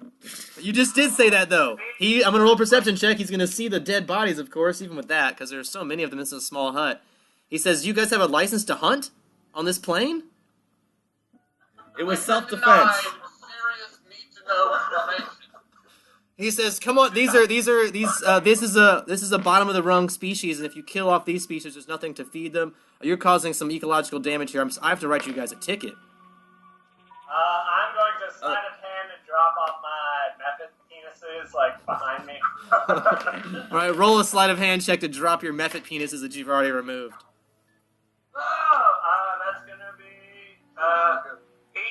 Speaker 3: You just did say that, though. I'm going to roll a perception check. He's going to see the dead bodies, of course, even with that, because there's so many of them in this small hut. He says, you guys have a license to hunt on this plane?
Speaker 7: It was self-defense.
Speaker 5: Serious need to know information.
Speaker 3: He says, "Come on, this is a bottom of the rung species, and if you kill off these species, there's nothing to feed them. You're causing some ecological damage here. I have to write you guys a ticket."
Speaker 2: I'm going to sleight of hand and drop off my method penises, like, behind me.
Speaker 3: All right, roll a sleight of hand check to drop your mephit penises that you've already removed.
Speaker 2: That's gonna be 18.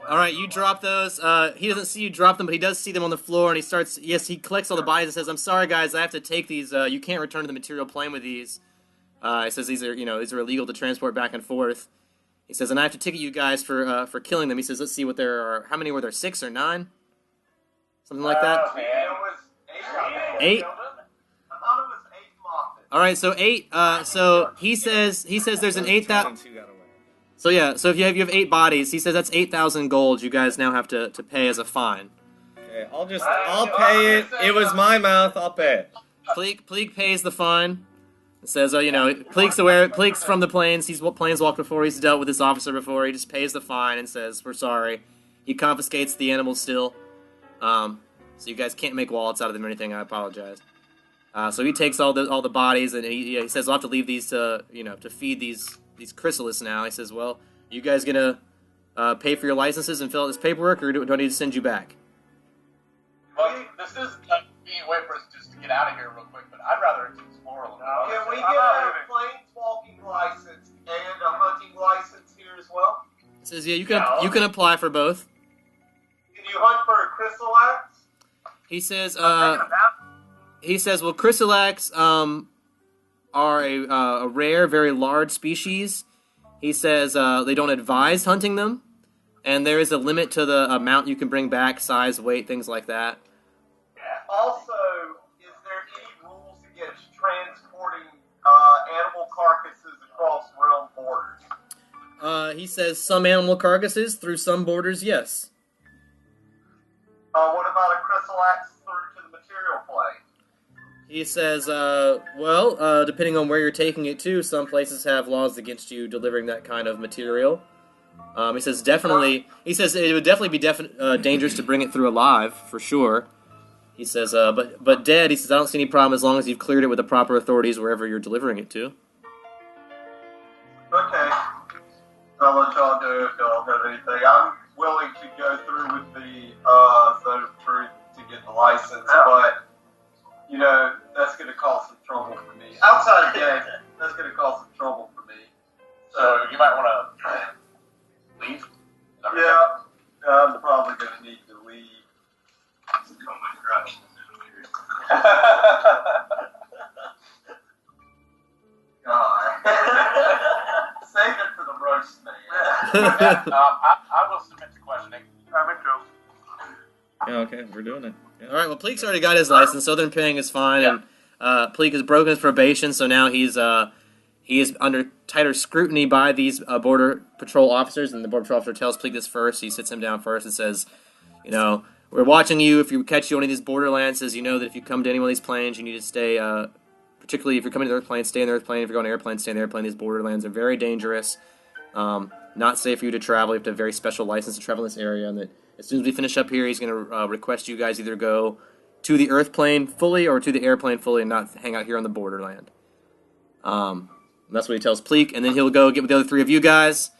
Speaker 3: All right, you drop those. He doesn't see you drop them, but he does see them on the floor, and he collects all the bodies and says, "I'm sorry, guys, I have to take these. You can't return to the material plane with these." He says these are illegal to transport back and forth. He says, and I have to ticket you guys for killing them. He says, let's see what there are. How many were there? 6 or 9? Something like that?
Speaker 5: It was
Speaker 3: 8?
Speaker 5: I thought it was 8 Moffat.
Speaker 3: All right, so 8. So he says there's an 8,000. So yeah, so if you have 8 bodies, he says that's 8,000 gold you guys now have to pay as a fine.
Speaker 7: Okay, I'll pay it. It was my mouth. I'll pay it.
Speaker 3: Pleek pays the fine. It says, Pleek's from the plains. He's planeswalked before. He's dealt with this officer before. He just pays the fine and says, we're sorry. He confiscates the animals still. So you guys can't make wallets out of them or anything. I apologize. So he takes all the bodies and he says, I'll have to leave these to feed these chrysalids now. He says, well, you guys gonna pay for your licenses and fill out this paperwork, or do I need to send you back?
Speaker 5: Well, this is a convenient way for us just to get out of here real quick, but I'd rather explore a little bit.
Speaker 6: Can we get a planeswalking license and a hunting license here as well?
Speaker 3: He says, yeah, you can apply for both.
Speaker 6: Can you hunt for a chrysalax?
Speaker 3: He says, well, chrysalax are a rare, very large species. He says they don't advise hunting them, and there is a limit to the amount you can bring back, size, weight, things like that.
Speaker 6: Also, is there any rules against transporting animal carcasses across realm borders?
Speaker 3: He says some animal carcasses through some borders, yes.
Speaker 6: What about a chrysalax through to the material plane?
Speaker 3: He says, depending on where you're taking it to, some places have laws against you delivering that kind of material. He says it would definitely be dangerous to bring it through alive, for sure. He says, but dead, he says, I don't see any problem as long as you've cleared it with the proper authorities wherever you're delivering it to.
Speaker 6: Okay. I'll let y'all do if y'all have anything. I'm willing to go through with the Zone of Truth to get the license, but, that's going to cause some trouble for me. Outside of the game, that's going to cause some trouble for me.
Speaker 5: So you might want to leave.
Speaker 6: Yeah, I'm probably going to need to leave.
Speaker 5: Oh my gosh.
Speaker 6: God. Save it for the roast, man.
Speaker 5: I will submit to questioning. I'm in trouble.
Speaker 7: Yeah, okay, we're doing it. Yeah.
Speaker 3: All right, well, Pleek's already got his license, so they're paying his fine, and Pleek has broken his probation, so now he is under tighter scrutiny by these Border Patrol officers, and the Border Patrol officer tells Pleek this first. He sits him down first and says, we're watching you. If you catch you on any of these borderlands, says that if you come to any one of these planes, you need to stay, particularly if you're coming to the Earth plane, stay in the Earth plane. If you're going to airplane, stay in the airplane. These borderlands are very dangerous, not safe for you to travel. You have to have a very special license to travel in this area, and that as soon as we finish up here, he's going to request you guys either go to the Earth plane fully or to the airplane fully and not hang out here on the borderland. That's what he tells Pleek, and then he'll go get with the other 3 of you guys.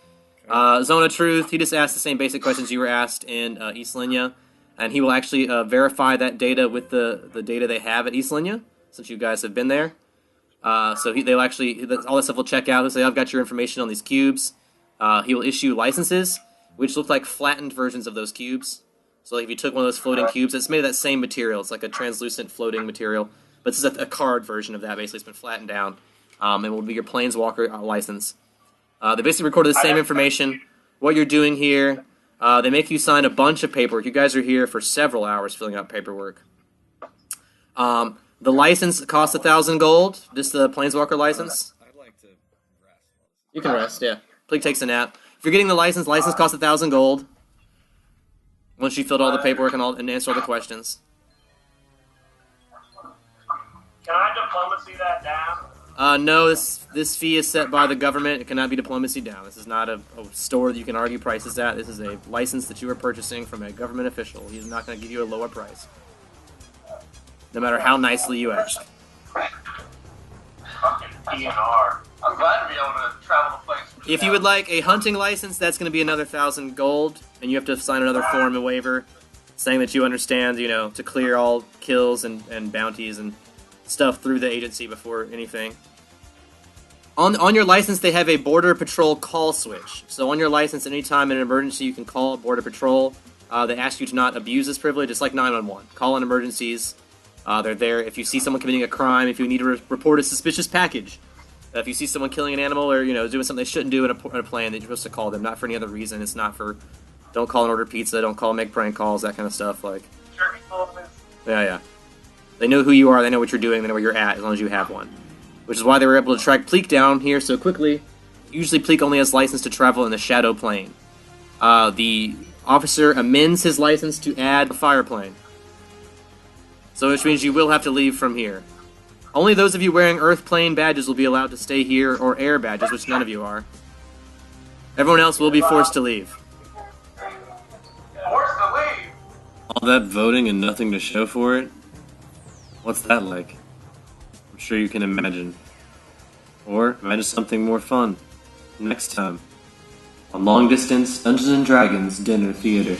Speaker 3: Zone of Truth, he just asked the same basic questions you were asked in East Linya, and he will actually verify that data with the data they have at East Linya, since you guys have been there. So they'll actually, all that stuff will check out. They'll say, I've got your information on these cubes. He will issue licenses, which look like flattened versions of those cubes. So if you took one of those floating cubes, it's made of that same material. It's like a translucent floating material. But this is a card version of that, basically. It's been flattened down. And will be your Planeswalker license. They basically recorded the same information, what you're doing here. They make you sign a bunch of paperwork. You guys are here for several hours filling out paperwork. The license costs 1,000 gold, just the Planeswalker license.
Speaker 7: I'd like to rest.
Speaker 3: You can rest, yeah. Pleek takes a nap. If you're getting the license costs 1,000 gold. Once you filled all the paperwork and answered all the questions.
Speaker 2: Can I diplomacy that down?
Speaker 3: No, this fee is set by the government. It cannot be diplomacy down. This is not a store that you can argue prices at. This is a license that you are purchasing from a government official. He's not going to give you a lower price. No matter how nicely you ask.
Speaker 2: Fucking PNR.
Speaker 6: I'm glad to be able to travel to places.
Speaker 3: If you would like a hunting license, that's going to be another 1,000 gold, and you have to sign another form and waiver saying that you understand, to clear all kills and bounties and stuff through the agency before anything. On your license, they have a border patrol call switch. So on your license, anytime in an emergency, you can call border patrol. They ask you to not abuse this privilege. It's like 911. Call in emergencies. They're there if you see someone committing a crime, if you need to report a suspicious package. If you see someone killing an animal or doing something they shouldn't do in a plane, you're supposed to call them. Not for any other reason. It's not for don't call and order pizza, don't call and make prank calls, that kind of stuff. Yeah. They know who you are. They know what you're doing. They know where you're at as long as you have one. Which is why they were able to track Pleek down here so quickly. Usually Pleek only has license to travel in the shadow plane. The officer amends his license to add a fire plane. So which means you will have to leave from here. Only those of you wearing Earth plane badges will be allowed to stay here, or air badges, which none of you are. Everyone else will be forced to leave.
Speaker 6: Forced to leave?
Speaker 1: All that voting and nothing to show for it? What's that like? I'm sure you can imagine. Or imagine something more fun. Next time on Long Distance Dungeons & Dragons Dinner Theater.